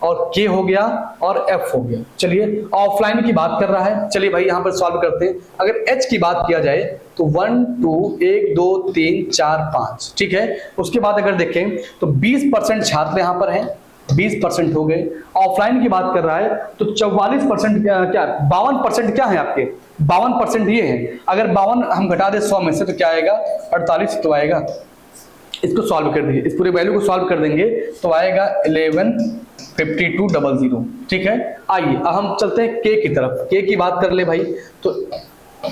और के हो गया और एफ हो गया। चलिए ऑफलाइन की बात कर रहा है, चलिए भाई यहाँ पर सॉल्व करते हैं। अगर एच की बात किया जाए तो 1 2 1 2 3 4 5, ठीक है। उसके बाद अगर देखें तो 20% छात्र यहाँ पर हैं, 20% हो गए। ऑफलाइन की बात कर रहा है तो 44% क्या 52% क्या है आपके, 52% ये है। अगर 52 हम घटा दे 100 में से तो क्या आएगा, 48 तो आएगा। इसको सॉल्व कर दीजिए, इस पूरे वैल्यू को सॉल्व कर देंगे तो आएगा 115200, ठीक है। आइए अब हम चलते हैं के की तरफ। के की बात कर ले भाई तो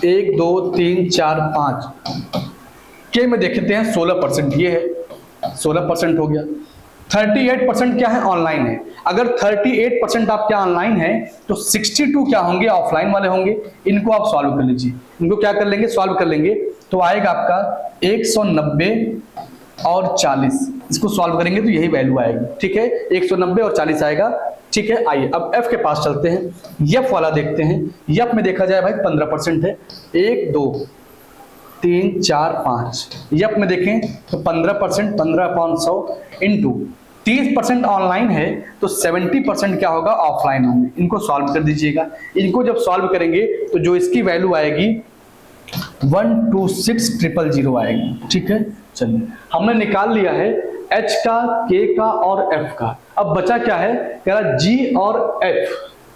1 2 3 4 5, के में देखते हैं 16%, ये है 16% हो गया। 38% क्या है, ऑनलाइन है। अगर 38% आपके ऑनलाइन है तो 62 क्या होंगे, ऑफलाइन वाले होंगे। इनको आप सॉल्व कर लीजिए, इनको क्या कर लेंगे, सॉल्व कर लेंगे तो आएगा आपका 190 और 40। इसको सॉल्व करेंगे तो यही वैल्यू आएगी, ठीक है। 190 और 40 आएगा, ठीक है। आइए अब एफ के पास चलते हैं, एफ वाला देखते हैं। एफ में देखा जाए भाई 15% है, 1 2 3 4 5। एफ में देखें तो 15%, 15/100 इंटू 30% ऑनलाइन है तो 70% क्या होगा, ऑफलाइन होंगे। इनको सॉल्व कर दीजिएगा। इनको जब सॉल्व करेंगे तो जो इसकी वैल्यू आएगी 126000 आएगी, ठीक है। चलिए हमने निकाल लिया है एच का, के का और एफ का। अब बचा क्या है, कह रहा जी और एफ,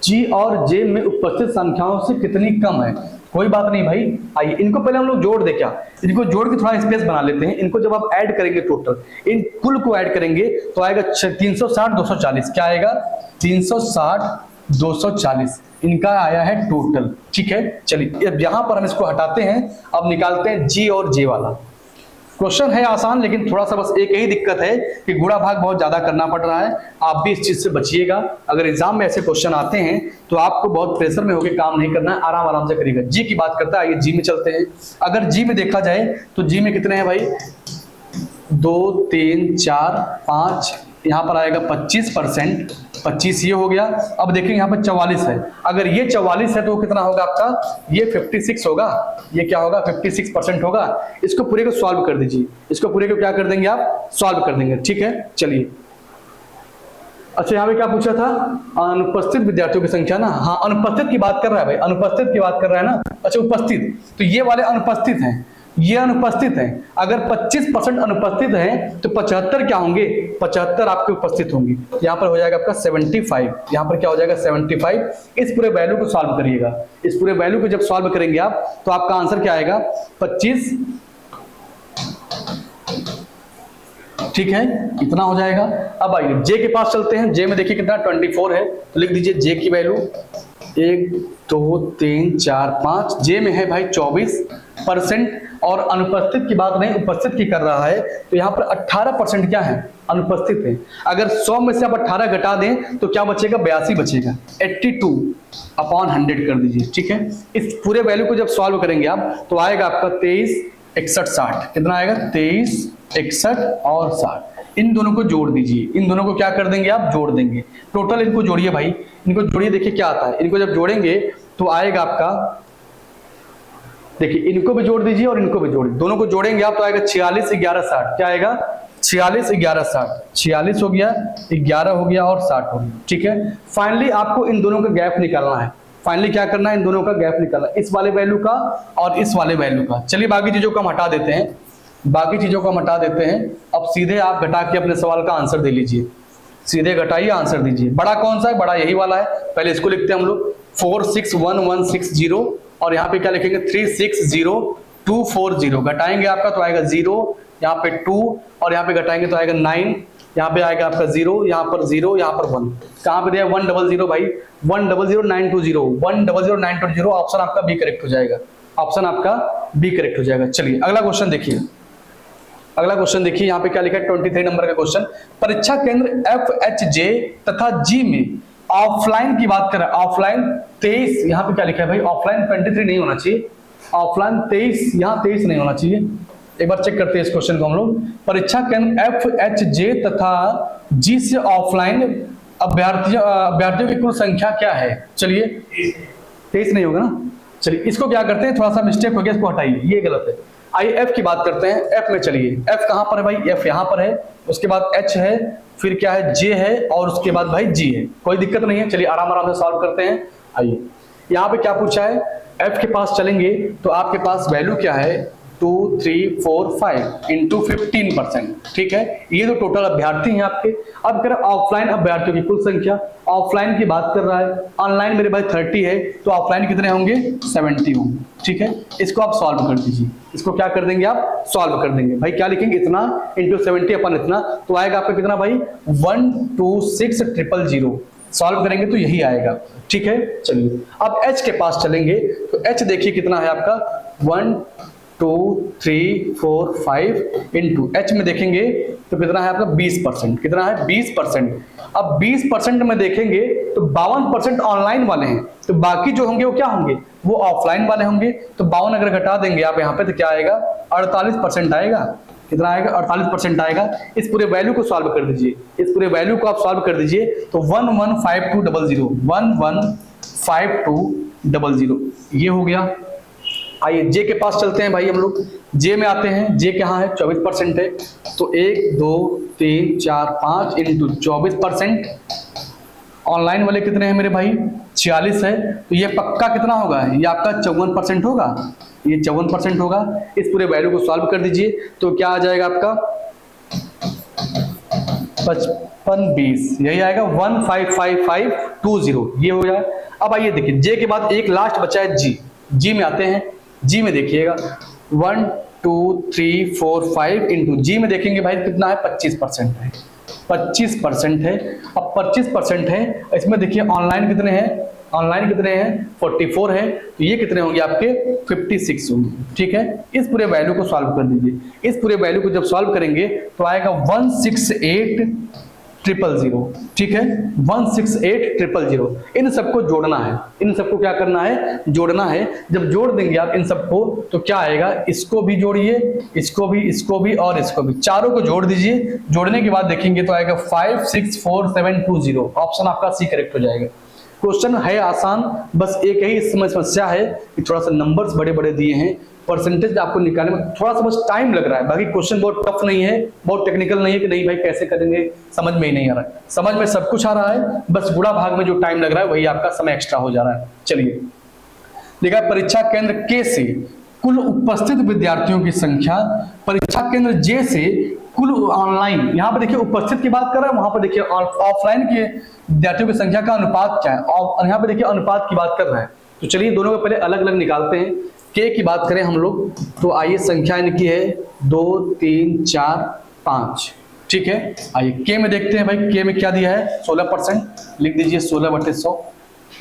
जी और जे में उपस्थित संख्याओं से कितनी कम है। कोई बात नहीं भाई, आइए इनको पहले हम लोग जोड़ दे, क्या इनको जोड़ के थोड़ा स्पेस बना लेते हैं। इनको जब आप ऐड करेंगे टोटल, इन कुल को ऐड करेंगे तो आएगा 360 240। क्या आएगा, 360 240 इनका आया है टोटल, ठीक है। चलिए अब यहां पर हम इसको हटाते हैं, अब निकालते हैं जी और जे वाला। क्वेश्चन है आसान, लेकिन थोड़ा सा बस एक ही दिक्कत है कि गुणा भाग बहुत ज्यादा करना पड़ रहा है। आप भी इस चीज से बचिएगा। अगर एग्जाम में ऐसे क्वेश्चन आते हैं तो आपको बहुत प्रेशर में होकर काम नहीं करना है, आराम आराम से करिएगा। जी की बात करता है, आइए जी में चलते हैं। अगर जी में देखा जाए तो जी में कितने हैं भाई, 2 3 4 5, यहाँ पर आएगा 25%, 25 ये हो गया। अब देखेंगे यहाँ पर 44 है। अगर ये 44 है तो कितना होगा आपका, ये 56 होगा। ये क्या होगा, 56% होगा। इसको पूरे को सॉल्व कर दीजिए, इसको पूरे को क्या कर देंगे आप, सॉल्व कर देंगे, ठीक है। चलिए अच्छा यहाँ पे क्या पूछा था, अनुपस्थित विद्यार्थियों की संख्या ना, हाँ अनुपस्थित की बात कर रहा है भाई, अनुपस्थित की बात कर रहा है ना। अच्छा उपस्थित, तो ये वाले अनुपस्थित हैं, ये अनुपस्थित हैं। अगर 25% अनुपस्थित हैं तो 75 क्या होंगे, 75 आपके उपस्थित होंगे। यहाँ पर हो जाएगा आपका 75, यहाँ पर क्या हो जाएगा 75। इस पूरे वैल्यू को सॉल्व करिएगा। इस पूरे वैल्यू को जब सॉल्व करेंगे आप तो आपका आंसर क्या आएगा, 25, ठीक है, इतना हो जाएगा। अब आइए जे के पास चलते हैं। जे में देखिए कितना 24 है, तो लिख दीजिए जे की वैल्यू 1 2 3 4 5। जे में है भाई 24%, और अनुपस्थित की बात नहीं, उपस्थित की कर रहा है तो यहाँ पर 18% क्या है, अनुपस्थित है। अगर 100 में से आप 18 घटा दें तो क्या बचेगा, 82 बचेगा। 82/100 कर दीजिए, ठीक है। इस पूरे वैल्यू को जब सॉल्व करेंगे आप तो आएगा आपका 23 61 60। कितना आएगा, 23 61 और 60। इन दोनों को जोड़ दीजिए, इन दोनों को क्या कर देंगे आप, जोड़ देंगे। टोटल इनको जोड़िए भाई, इनको जोड़िए, देखिए क्या आता है। इनको जब जोड़ेंगे तो आएगा आपका, देखिए इनको भी जोड़ दीजिए और इनको भी जोड़िए, दोनों को जोड़ेंगे आप तो आएगा 46 11 60। क्या आएगा, 46 11 60। 46 हो गया, 11 हो गया और 60 हो गया, ठीक है। फाइनली आपको इन दोनों का गैप निकालना है। फाइनली क्या करना है, इन दोनों का गैप निकालना है, इस वाले वैल्यू का और इस वाले वैल्यू का। चलिए बाकी चीजों को हम हटा देते हैं, बाकी चीजों को हम हटा देते हैं। अब सीधे आप घटा के अपने सवाल का आंसर दे लीजिए, सीधे घटाइए, आंसर दीजिए। बड़ा कौन सा है, बड़ा यही वाला है। पहले इसको लिखते हैं हम लोग 461160, और यहाँ पे क्या लिखेंगे 360240। घटाएंगे आपका तो आएगा 0, यहाँ पे 2, और यहाँ पे घटाएंगे तो आएगा 9, यहाँ पे आएगा आपका 0, यहाँ पर 0, यहाँ पर 1। कहाँ पे दिया 100 भाई, 100920, 100920। ऑप्शन आपका बी करेक्ट हो जाएगा, ऑप्शन आपका बी करेक्ट हो जाएगा। चलिए अगला क्वेश्चन देखिए, अगला क्वेश्चन देखिए। यहाँ पे क्या लिखा है, 23 नंबर का क्वेश्चन। परीक्षा केंद्र FHJ तथा G में ऑफलाइन की बात कर रहा है, ऑफलाइन 23, यहाँ पे क्या लिखा है भाई, ऑफलाइन 23 नहीं होना चाहिए, ऑफलाइन 23, यहाँ 23 नहीं होना चाहिए। एक बार चेक करते हैं इस क्वेश्चन को हम लोग। परीक्षा केंद्र FHJ तथा G से ऑफलाइन अभ्यर्थियों की कुल संख्या क्या है। चलिए 23 नहीं होगा ना। चलिए इसको क्या करते हैं, थोड़ा सा मिस्टेक हो गया, इसको हटाइए, ये गलत है। आइए एफ की बात करते हैं। एफ में चलिए, एफ कहां पर है भाई? एफ यहां पर है, उसके बाद एच है, फिर क्या है? जे है, और उसके बाद भाई जी है। कोई दिक्कत नहीं है, चलिए आराम आराम से सॉल्व करते हैं। आइए यहाँ पे क्या पूछा है, एफ के पास चलेंगे तो आपके पास वैल्यू क्या है? 2 3 4 5 इंटू 15%, ठीक है। ये तो टोटल अभ्यर्थी हैं आपके। अब कह रहा है ऑफलाइन अभ्यर्थियों की कुल संख्या, ऑफलाइन की बात कर रहा है। ऑनलाइन मेरे भाई 30 है, तो ऑफलाइन कितने होंगे? 70 होंगे, ठीक है। इसको आप सॉल्व कर दीजिए, इसको क्या कर देंगे आप? सॉल्व कर देंगे भाई। क्या लिखेंगे? इतना इंटू 70 अपन इतना, तो आएगा आपका कितना भाई? 126,000। सॉल्व करेंगे तो यही आएगा, ठीक है। चलिए अब एच के पास चलेंगे तो एच देखिए कितना है आपका? 1 2 3 4 5 इंटू एच में देखेंगे तो कितना है आपका? 20%। कितना है? 20%। अब 20% में देखेंगे तो 52% ऑनलाइन वाले हैं, तो बाकी जो होंगे वो क्या होंगे? वो ऑफलाइन वाले होंगे। तो 52 अगर घटा देंगे आप यहाँ पे तो क्या आएगा? 48% आएगा। कितना आएगा? 48% आएगा। इस पूरे वैल्यू को सॉल्व कर दीजिए, इस पूरे वैल्यू को आप सॉल्व कर दीजिए तो 115200 115200 ये हो गया। आइए जे के पास चलते हैं भाई, हम लोग जे में आते हैं। जे कहाँ है? 24% है, तो 1 2 3 4 5 इंटू 24%। ऑनलाइन वाले कितने हैं मेरे भाई? 46 है, तो ये पक्का कितना होगा? ये आपका 54% होगा, ये 54% होगा। इस पूरे वैल्यू को सॉल्व कर दीजिए तो क्या आ जाएगा आपका? 55 20, यही आएगा 155520, ये हो जाए। अब आइए देखिए जे के बाद एक लास्ट बचा है जी। जी में आते हैं। जी में देखिएगा 1 2 3 4 5 इंटू जी में देखेंगे भाई कितना है? 25% है, 25% है। अब 25% है, इसमें देखिए ऑनलाइन कितने हैं? ऑनलाइन कितने हैं? 44 है, तो ये कितने होंगे आपके? 56 होंगे, ठीक है। इस पूरे वैल्यू को सॉल्व कर दीजिए। इस पूरे वैल्यू को जब सॉल्व करेंगे तो आएगा 168000, ठीक है। 168000। इन सबको जोड़ना है, इन सबको क्या करना है? जोड़ना है। जब जोड़ देंगे आप इन सबको तो क्या आएगा? इसको भी जोड़िए, इसको भी और इसको भी, चारों को जोड़ दीजिए। जोड़ने के बाद देखेंगे तो आएगा 564720। ऑप्शन आपका सी करेक्ट हो जाएगा। क्वेश्चन है आसान, बस एक ही इसमें समस्या है कि थोड़ा सा नंबर्स बड़े बड़े दिए हैं, परसेंटेज आपको निकालने में थोड़ा सा बस टाइम लग रहा है। बाकी क्वेश्चन बहुत टफ नहीं है, बहुत टेक्निकल नहीं है कि नहीं भाई कैसे करेंगे, समझ में ही नहीं आ रहा है। समझ में सब कुछ आ रहा है, बस गुणा भाग में जो टाइम लग रहा है वही आपका समय एक्स्ट्रा हो जा रहा है। चलिए देखा, परीक्षा केंद्र के से कुल उपस्थित विद्यार्थियों की संख्या, परीक्षा केंद्र जे से कुल ऑनलाइन, यहाँ पे देखिए उपस्थित की बात कर रहा है, वहां पर देखिए ऑफलाइन के विद्यार्थियों की संख्या का अनुपात क्या है, और यहाँ पे देखिए अनुपात की बात कर रहा है। तो चलिए दोनों को पहले अलग अलग निकालते हैं। के की बात करें हम लोग तो आइए, संख्या इनकी है 2 3 4 5, ठीक है। आइए के में देखते हैं भाई, के में क्या दिया है? 16%, लिख दीजिए 16/100।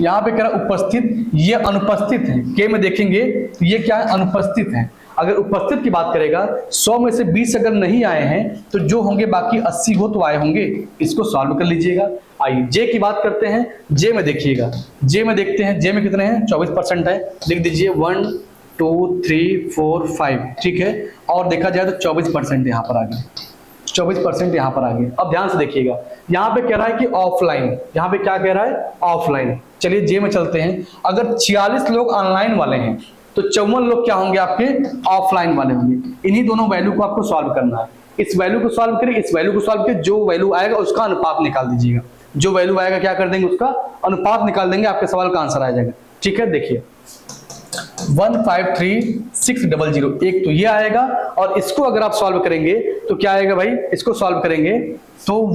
यहाँ पे कह रहा उपस्थित, ये अनुपस्थित है। के में देखेंगे तो ये क्या है? अनुपस्थित है। अगर उपस्थित की बात करेगा 100 में से 20 अगर नहीं आए हैं तो जो होंगे बाकी 80 हो तो आए होंगे। इसको सॉल्व कर लीजिएगा। आइए जे की बात करते हैं। जे में देखिएगा, जे में देखते हैं, जे में कितने हैं? 24% है, लिख दीजिए 1 2 3 4 5, ठीक है। और देखा जाए तो 24% यहाँ पर आ गया, 24% यहाँ पर आ गया। अब ध्यान से देखिएगा, यहाँ पे कह रहा है कि ऑफलाइन, यहाँ पे क्या कह रहा है? ऑफलाइन। चलिए जे में चलते हैं। अगर 46 लोग ऑनलाइन वाले हैं तो 54 लोग क्या होंगे? आपके ऑफलाइन वाले होंगे। इन्हीं दोनों वैल्यू को आपको सॉल्व करना है। इस वैल्यू को सॉल्व करिए, इस वैल्यू को सॉल्व करिए, जो वैल्यू आएगा उसका अनुपात निकाल दीजिएगा। जो वैल्यू आएगा क्या कर देंगे? उसका अनुपात निकाल देंगे, आपके सवाल का आंसर आ जाएगा, ठीक है। देखिए 153600, एक तो ये आएगा, और इसको अगर आप सॉल्व करेंगे तो क्या आएगा भाई? इसको सॉल्व करेंगे तो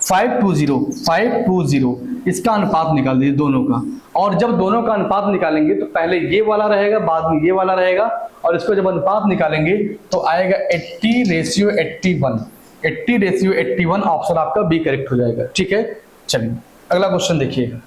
155520 इसका अनुपात निकाल दीजिए दोनों का। और जब दोनों का अनुपात निकालेंगे तो पहले ये वाला रहेगा, बाद में ये वाला रहेगा, और इसको जब अनुपात निकालेंगे तो आएगा 80:81। 80:81 ऑप्शन आपका बी करेक्ट हो जाएगा, ठीक है। चलिए अगला क्वेश्चन देखिएगा।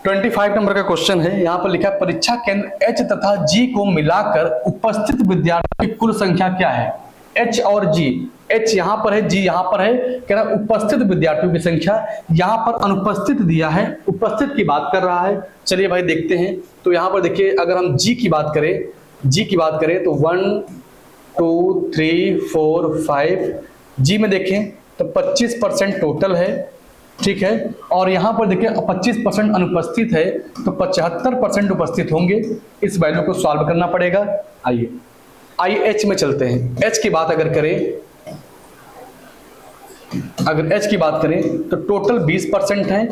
25 नंबर का क्वेश्चन है। यहाँ पर लिखा है परीक्षा केंद्र एच तथा जी को मिलाकर उपस्थित विद्यार्थियों की कुल संख्या क्या है? एच और जी, एच यहाँ पर है, जी यहाँ पर है। कह रहा है उपस्थित विद्यार्थियों की संख्या, यहाँ पर अनुपस्थित दिया है, उपस्थित की बात कर रहा है। चलिए भाई देखते हैं। तो यहाँ पर देखिए, अगर हम जी की बात करें, जी की बात करें तो 1 2 3 4 5, जी में देखें तो 25% टोटल है, ठीक है। और यहाँ पर देखिए 25% अनुपस्थित है, तो 75% उपस्थित होंगे। इस वैल्यू को सॉल्व करना पड़ेगा। आइए एच में चलते हैं। एच की बात अगर एच की बात करें तो टोटल 20% है,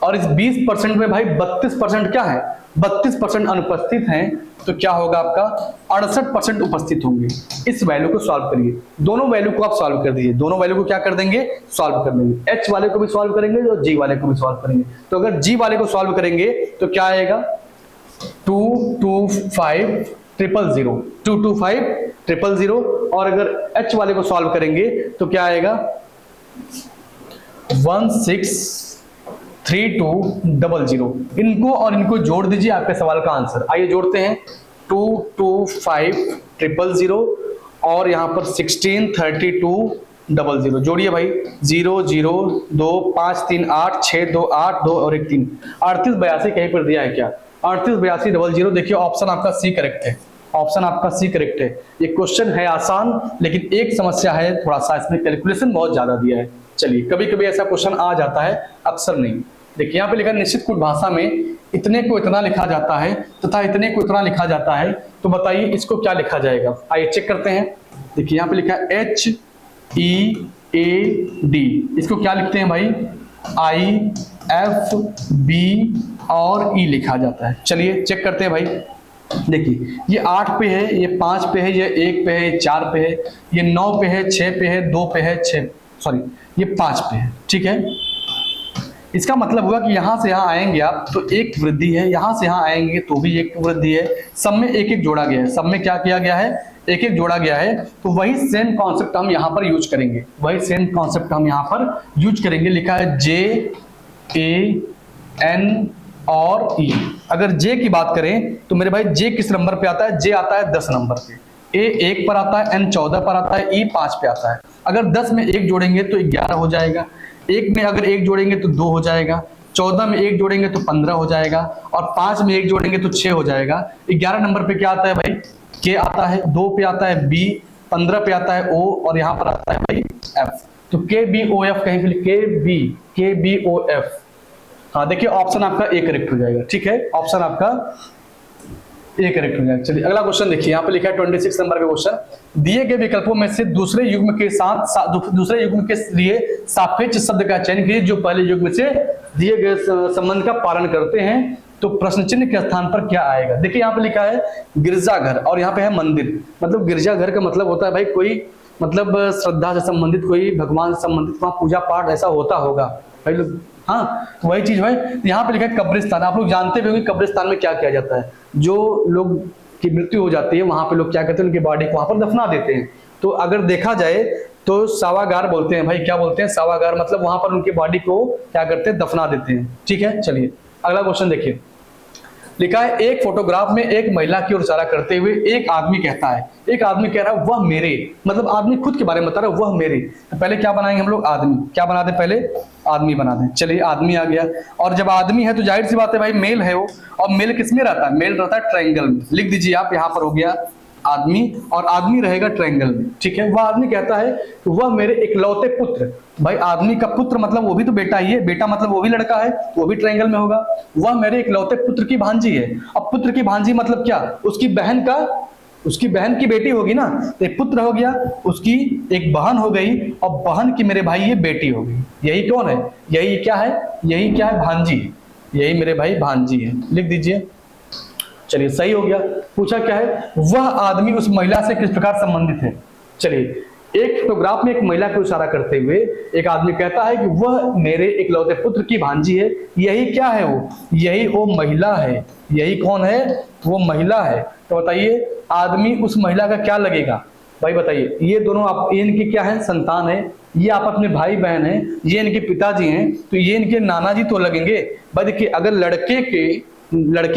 और इस 20% में भाई 32% क्या है, 32% अनुपस्थित हैं, तो क्या होगा आपका 68% उपस्थित होंगे। इस वैल्यू को सॉल्व करिए, दोनों वैल्यू को आप सॉल्व कर दीजिए। दोनों वैल्यू को क्या कर देंगे, सॉल्व कर देंगे। एच वाले को भी सॉल्व करेंगे और जी वाले को भी सॉल्व करेंगे। तो अगर जी वाले को सॉल्व करेंगे तो क्या आएगा 225,000, और अगर एच वाले को सॉल्व करेंगे तो क्या आएगा 163200। इनको और इनको जोड़ दीजिए, आपके सवाल का आंसर। आइए जोड़ते हैं। 225000 और यहां पर 163200 जोड़िए भाई। 0 0 2 5 3 8 6 2 8 2 और 1 3 3882 कहीं पर दिया है क्या, 388200। देखिए ऑप्शन आपका सी करेक्ट है, ऑप्शन आपका सी करेक्ट है। ये क्वेश्चन है आसान, लेकिन एक समस्या है, थोड़ा सा इसमें कैलकुलेशन बहुत ज्यादा दिया है। चलिए, कभी कभी ऐसा क्वेश्चन आ जाता है, अक्सर नहीं। देखिए यहाँ पे लिखा निश्चित कुछ भाषा में इतने को इतना लिखा जाता है तथा इतने को इतना लिखा जाता है, तो बताइए इसको क्या लिखा जाएगा। आइए चेक करते हैं। देखिए यहाँ पे लिखा है HEAD, इसको क्या लिखते हैं भाई, IFB और E लिखा जाता है। चलिए चेक करते हैं भाई। देखिए ये 8 पे है, ये 5 पे है, ये 1 पे है, ये 4 पे है, ये 9 पे है, 6 पे है, 2 पे है, ये 5 पे है। ठीक है, इसका मतलब हुआ कि यहां से यहां आएंगे आप तो एक वृद्धि है, यहां से यहां आएंगे तो भी एक वृद्धि है। सब में एक एक जोड़ा गया है, सब में क्या किया गया है, एक एक जोड़ा गया है। तो वही सेम कॉन्सेप्ट हम यहां पर यूज करेंगे, वही सेम कॉन्सेप्ट हम यहां पर यूज करेंगे। लिखा है JAN और E। अगर J की बात करें तो मेरे भाई J किस नंबर पे आता है, J आता है 10 नंबर पे, A 1 पर आता है, N 14 पर आता है, E 5 पे आता है। अगर 10 में 1 जोड़ेंगे तो 11 हो जाएगा, 1 में अगर 1 जोड़ेंगे तो 2 हो जाएगा, 14 में 1 जोड़ेंगे तो 15 हो जाएगा, और 5 में 1 जोड़ेंगे तो 6 हो जाएगा। 11 नंबर पे क्या आता है भाई, K आता है, 2 पे आता है B, 15 पे आता है O, और यहाँ पर आता है भाई F। तो KBOF कहीं पे KBOF। हाँ देखिए ऑप्शन आपका ए करेक्ट हो जाएगा। ठीक है, ऑप्शन आपका ए करेक्ट हो जाएगा। चलिए अगला क्वेश्चन देखिए, यहाँ पे लिखा है 26 नंबर का क्वेश्चन। दिए गए विकल्पों में से दूसरे युग्म के लिए सापेक्ष शब्द का चयन कीजिए जो पहले युग्म से दिए गए संबंध का पालन करते हैं। तो प्रश्न चिन्ह के स्थान पर क्या आएगा। देखिए यहाँ पे लिखा है गिरजाघर और यहाँ पे है मंदिर। मतलब गिरजाघर का मतलब होता है भाई कोई मतलब श्रद्धा से संबंधित, कोई भगवान से संबंधित, वहां पूजा पाठ ऐसा होता होगा भाई लोग। हाँ तो वही चीज भाई यहाँ पे लिखा है कब्रिस्तान। आप लोग जानते भी होंगे कब्रिस्तान में क्या किया जाता है, जो लोग की मृत्यु हो जाती है वहां पे लोग क्या करते हैं, उनकी बॉडी को वहां पर दफना देते हैं। तो अगर देखा जाए तो शवागार बोलते हैं भाई, क्या बोलते हैं, शवागार। मतलब वहां पर उनकी बॉडी को क्या करते हैं, दफना देते हैं। ठीक है, चलिए अगला क्वेश्चन देखिए। लिखा है एक फोटोग्राफ में एक महिला की ओर इशारा करते हुए एक आदमी कहता है, एक आदमी कह रहा है वह मेरे, मतलब आदमी खुद के बारे में बता रहा है वह मेरे। तो पहले क्या बनाएंगे हम लोग, आदमी। क्या बना दें, पहले आदमी बना दें। चलिए आदमी आ गया, और जब आदमी है तो जाहिर सी बात है भाई मेल है वो, और मेल किस में रहता है, मेल रहता है ट्रायंगल में। लिख दीजिए आप, यहाँ पर हो गया आदमी, और आदमी रहेगा ट्रायंगल में। ठीक है, वह आदमी कहता है कि वह मेरे इकलौते पुत्र। भाई आदमी का पुत्र मतलब वो भी तो बेटा ही है, बेटा मतलब वो भी लड़का है, वो भी ट्रायंगल में होगा। वह मेरे इकलौते पुत्र की भांजी है। अब पुत्र की भांजी मतलब क्या, उसकी बहन का, उसकी बहन की बेटी होगी ना, तो एक पुत्र हो गया, उसकी एक बहन हो गई, और बहन की मेरे भाई ये बेटी हो गई। यही कौन है, यही क्या है, यही क्या है, भांजी। यही मेरे भाई भांजी है, लिख दीजिए। चलिए सही हो गया। पूछा क्या है, वह आदमी उस महिला से किस प्रकार संबंधित है। चलिए एक फोटोग्राफ में एक महिला को इशारा करते हुए एक आदमी कहता है कि वह मेरे इकलौते पुत्र की भांजी है। यही क्या है, वो यही वो महिला है। यही कौन है, वो महिला है। तो बताइए आदमी उस महिला का क्या लगेगा भाई, बताइए। ये दोनों आप, ये इनकी क्या है, संतान है, ये आप अपने भाई बहन है, ये इनके पिताजी हैं, तो ये इनके नाना जी तो लगेंगे भाई। देखिए अगर लड़के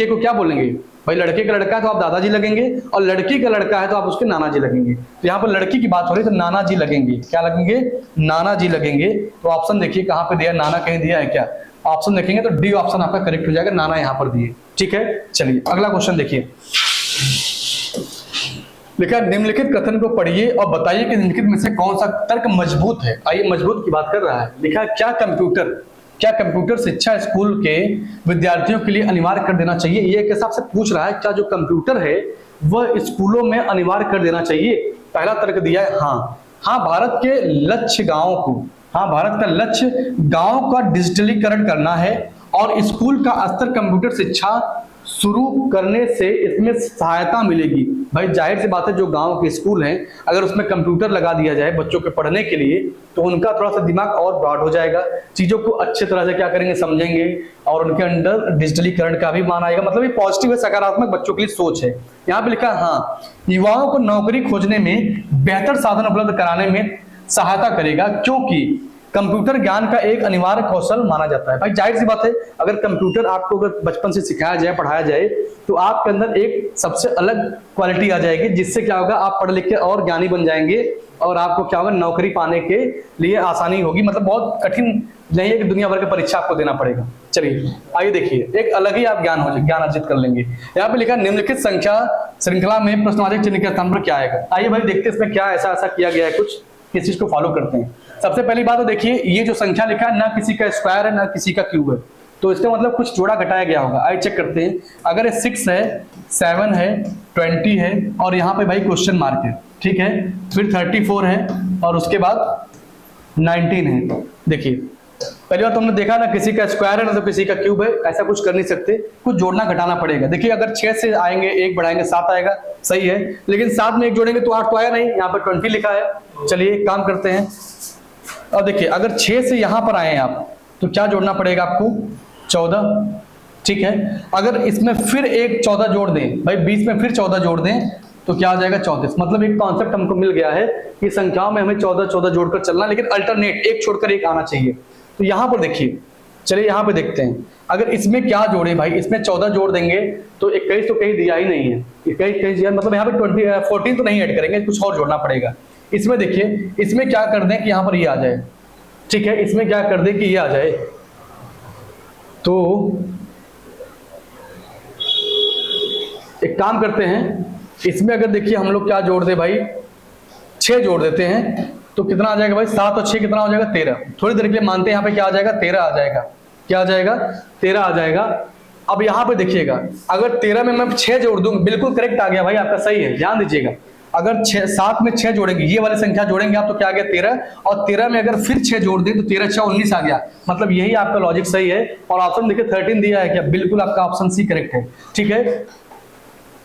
को क्या बोलेंगे भाई, लड़के का लड़का है तो आप दादाजी लगेंगे, और लड़की का लड़का है तो आप उसके नाना जी लगेंगे। तो यहाँ पर लड़की की बात हो रही है तो नाना जी लगेंगे। क्या लगेंगे, नाना जी लगेंगे। तो ऑप्शन देखिए कहाँ पे दिया, नाना कहीं दिया है क्या, ऑप्शन देखेंगे तो डी ऑप्शन आपका करेक्ट हो जाएगा, नाना यहाँ पर दिए। ठीक है, चलिए अगला क्वेश्चन देखिए। लिखा निम्नलिखित कथन को पढ़िए और बताइए कि निम्नलिखित में से कौन सा तर्क मजबूत है। आइए मजबूत की बात कर रहा है। लिखा क्या क्या कंप्यूटर शिक्षा स्कूल के विद्यार्थियों के लिए अनिवार्य कर देना चाहिए? ये एक हिसाब से पूछ रहा है, क्या जो कंप्यूटर है वह स्कूलों में अनिवार्य कर देना चाहिए? पहला तर्क दिया है हाँ। हाँ, भारत के लक्ष्य गांवों को, हाँ भारत का लक्ष्य गांव का डिजिटलीकरण करना है और स्कूल का स्तर कंप्यूटर शिक्षा शुरू करने से इसमें सहायता मिलेगी। भाई जाहिर सी बात है, जो गांव के स्कूल हैं अगर उसमें कंप्यूटर लगा दिया जाए बच्चों के पढ़ने के लिए तो उनका थोड़ा सा दिमाग और ब्रॉड हो जाएगा, चीजों को अच्छे तरह से क्या करेंगे समझेंगे और उनके अंदर डिजिटलीकरण का भी मान आएगा। मतलब ये पॉजिटिव है, सकारात्मक बच्चों के लिए सोच है। यहाँ पे लिखा है हाँ, युवाओं को नौकरी खोजने में बेहतर साधन उपलब्ध कराने में सहायता करेगा क्योंकि कंप्यूटर ज्ञान का एक अनिवार्य कौशल माना जाता है। भाई जाहिर सी बात है, अगर कंप्यूटर आपको अगर बचपन से सिखाया जाए, पढ़ाया जाए तो आपके अंदर एक सबसे अलग क्वालिटी आ जाएगी, जिससे क्या होगा आप पढ़ लिख के और ज्ञानी बन जाएंगे और आपको क्या होगा नौकरी पाने के लिए आसानी होगी। मतलब बहुत कठिन नहीं है कि दुनिया भर की परीक्षा आपको देना पड़ेगा। चलिए आइए देखिए, एक अलग ही आप ज्ञान अर्जित कर लेंगे। यहाँ पे लिखा निम्नलिखित संख्या श्रृंखला में प्रश्नवाचक चिन्ह के स्थान पर क्या आएगा। आइए भाई देखते हैं इसमें क्या ऐसा किया गया है, कुछ किस चीज को फॉलो करते हैं। सबसे पहली बात तो देखिए, ये जो संख्या लिखा है ना किसी का स्क्वायर है ना किसी का क्यूब है, तो इसका मतलब कुछ जोड़ा घटाया गया होगा। आइए चेक करते हैं। अगर 6 है, 7 है, 20 है और यहाँ पे भाई क्वेश्चन मार्क है, ठीक है, फिर 34 है और उसके बाद 19 है। देखिए पहली बार तुमने देखा ना किसी का स्क्वायर है ना तो किसी का क्यूब है, ऐसा कुछ कर नहीं सकते, कुछ जोड़ना घटाना पड़ेगा। देखिए अगर 6 से आएंगे 1 बढ़ाएंगे 7 आएगा, सही है, लेकिन 7 में 1 जोड़ेंगे तो 8 तो आया नहीं, यहाँ पर 20 लिखा है। चलिए एक काम करते हैं, और देखिए अगर 6 से यहां पर आए आप तो क्या जोड़ना पड़ेगा आपको 14, ठीक है। अगर इसमें फिर एक 14 जोड़ दें, भाई 20 में फिर 14 जोड़ दें तो क्या आ जाएगा 34। मतलब एक कॉन्सेप्ट हमको मिल गया है कि संख्याओं में हमें 14 जोड़कर चलना, लेकिन अल्टरनेट एक छोड़कर एक आना चाहिए। तो यहां पर देखिए, चलिए यहां पे देखते हैं, अगर इसमें क्या जोड़े भाई, इसमें 14 जोड़ देंगे तो 21 तो कहीं दिया ही नहीं है, 21 दिया, मतलब यहाँ पे 14 तो नहीं ऐड करेंगे, कुछ और जोड़ना पड़ेगा। इसमें देखिए, इसमें क्या कर दें कि यहां पर ये आ जाए, ठीक है, इसमें क्या कर दें कि ये आ जाए, तो एक काम करते हैं, इसमें अगर देखिए हम लोग क्या जोड़ दे भाई, 6 जोड़ देते हैं तो कितना आ जाएगा भाई, 7 और 6 कितना हो जाएगा 13। थोड़ी देर के लिए मानते हैं यहाँ पे क्या आ जाएगा 13 आ जाएगा, क्या आ जाएगा 13 आ जाएगा। अब यहाँ पे देखिएगा, अगर 13 में मैं 6 जोड़ दूंगा, बिल्कुल करेक्ट आ गया भाई आपका, सही है, ध्यान दीजिएगा। अगर 7 में 6 जोड़ेंगे, ये वाली संख्या जोड़ेंगे आप तो क्या आ गया 13, और 13 में अगर फिर 6 जोड़ दें तो 13 6 19 आ गया। मतलब यही आपका लॉजिक सही है। और ऑप्शन देखिए 13 दिया है क्या, बिल्कुल आपका ऑप्शन सी करेक्ट है, ठीक है।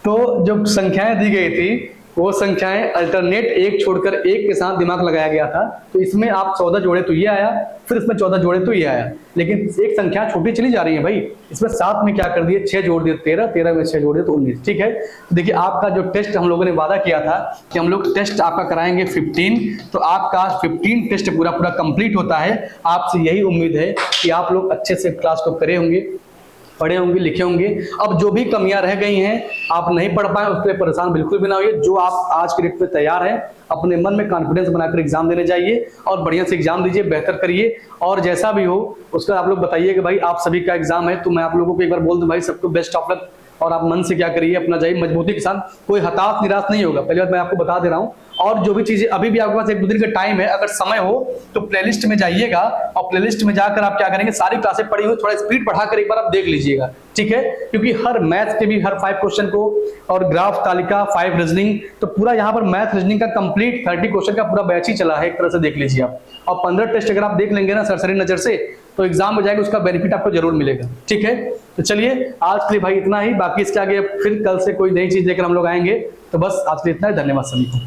तो जो संख्याएं दी गई थी वो संख्याएं अल्टरनेट एक छोड़कर एक के साथ दिमाग लगाया गया था। तो इसमें आप 14 जोड़े तो ये आया, फिर इसमें 14 जोड़े तो ये आया, लेकिन एक संख्या छोटी चली जा रही है भाई। इसमें 7 में क्या कर दिए 6 जोड़ दिए 13, 13 में 6 जोड़ दिए तो 19, ठीक है। तो देखिए आपका जो टेस्ट हम लोगों ने वादा किया था कि हम लोग टेस्ट आपका कराएंगे 15, तो आपका 15 टेस्ट पूरा कंप्लीट होता है। आपसे यही उम्मीद है कि आप लोग अच्छे से क्लास को करे होंगे, पढ़े होंगे, लिखे होंगे। अब जो भी कमियां रह गई हैं, आप नहीं पढ़ पाए, उसके लिए परेशान बिल्कुल भी ना होइए। जो आप आज के डेट में तैयार हैं, अपने मन में कॉन्फिडेंस बनाकर एग्जाम देने जाइए और बढ़िया से एग्जाम दीजिए, बेहतर करिए। और जैसा भी हो उसका आप लोग बताइए कि भाई आप सभी का एग्जाम है, तो मैं आप लोगों को एक बार बोल दूं भाई सबको बेस्ट ऑफ लक। और आप मन से क्या करिए, अपना जाइए मजबूती के साथ, कोई हताश निराश नहीं होगा। पहली बात मैं आपको बता दे रहा हूँ। और जो भी चीजें अभी भी आपके पास 1-2 दिन का टाइम है, अगर समय हो तो प्लेलिस्ट में जाइएगा और प्लेलिस्ट में जाकर आप क्या करेंगे, सारी क्लासें पढ़ी हुई थोड़ा स्पीड बढ़ाकर एक बार आप देख लीजिएगा, ठीक है। क्योंकि हर मैथ के भी हर 5 क्वेश्चन को, और ग्राफ तालिका 5 रीजनिंग, तो पूरा यहाँ पर मैथ रीजनिंग का कंप्लीट 30 क्वेश्चन का पूरा बैच ही चला है, एक तरह से देख लीजिए आप। और 15 टेस्ट अगर आप देख लेंगे ना सरसरी नजर से, तो एग्जाम में जाएगा उसका बेनिफिट आपको जरूर मिलेगा, ठीक है। तो चलिए आज के लिए भाई इतना ही, बाकी इसके आगे फिर कल से कोई नई चीज लेकर हम लोग आएंगे। तो बस आज के लिए इतना ही, धन्यवाद सभी को।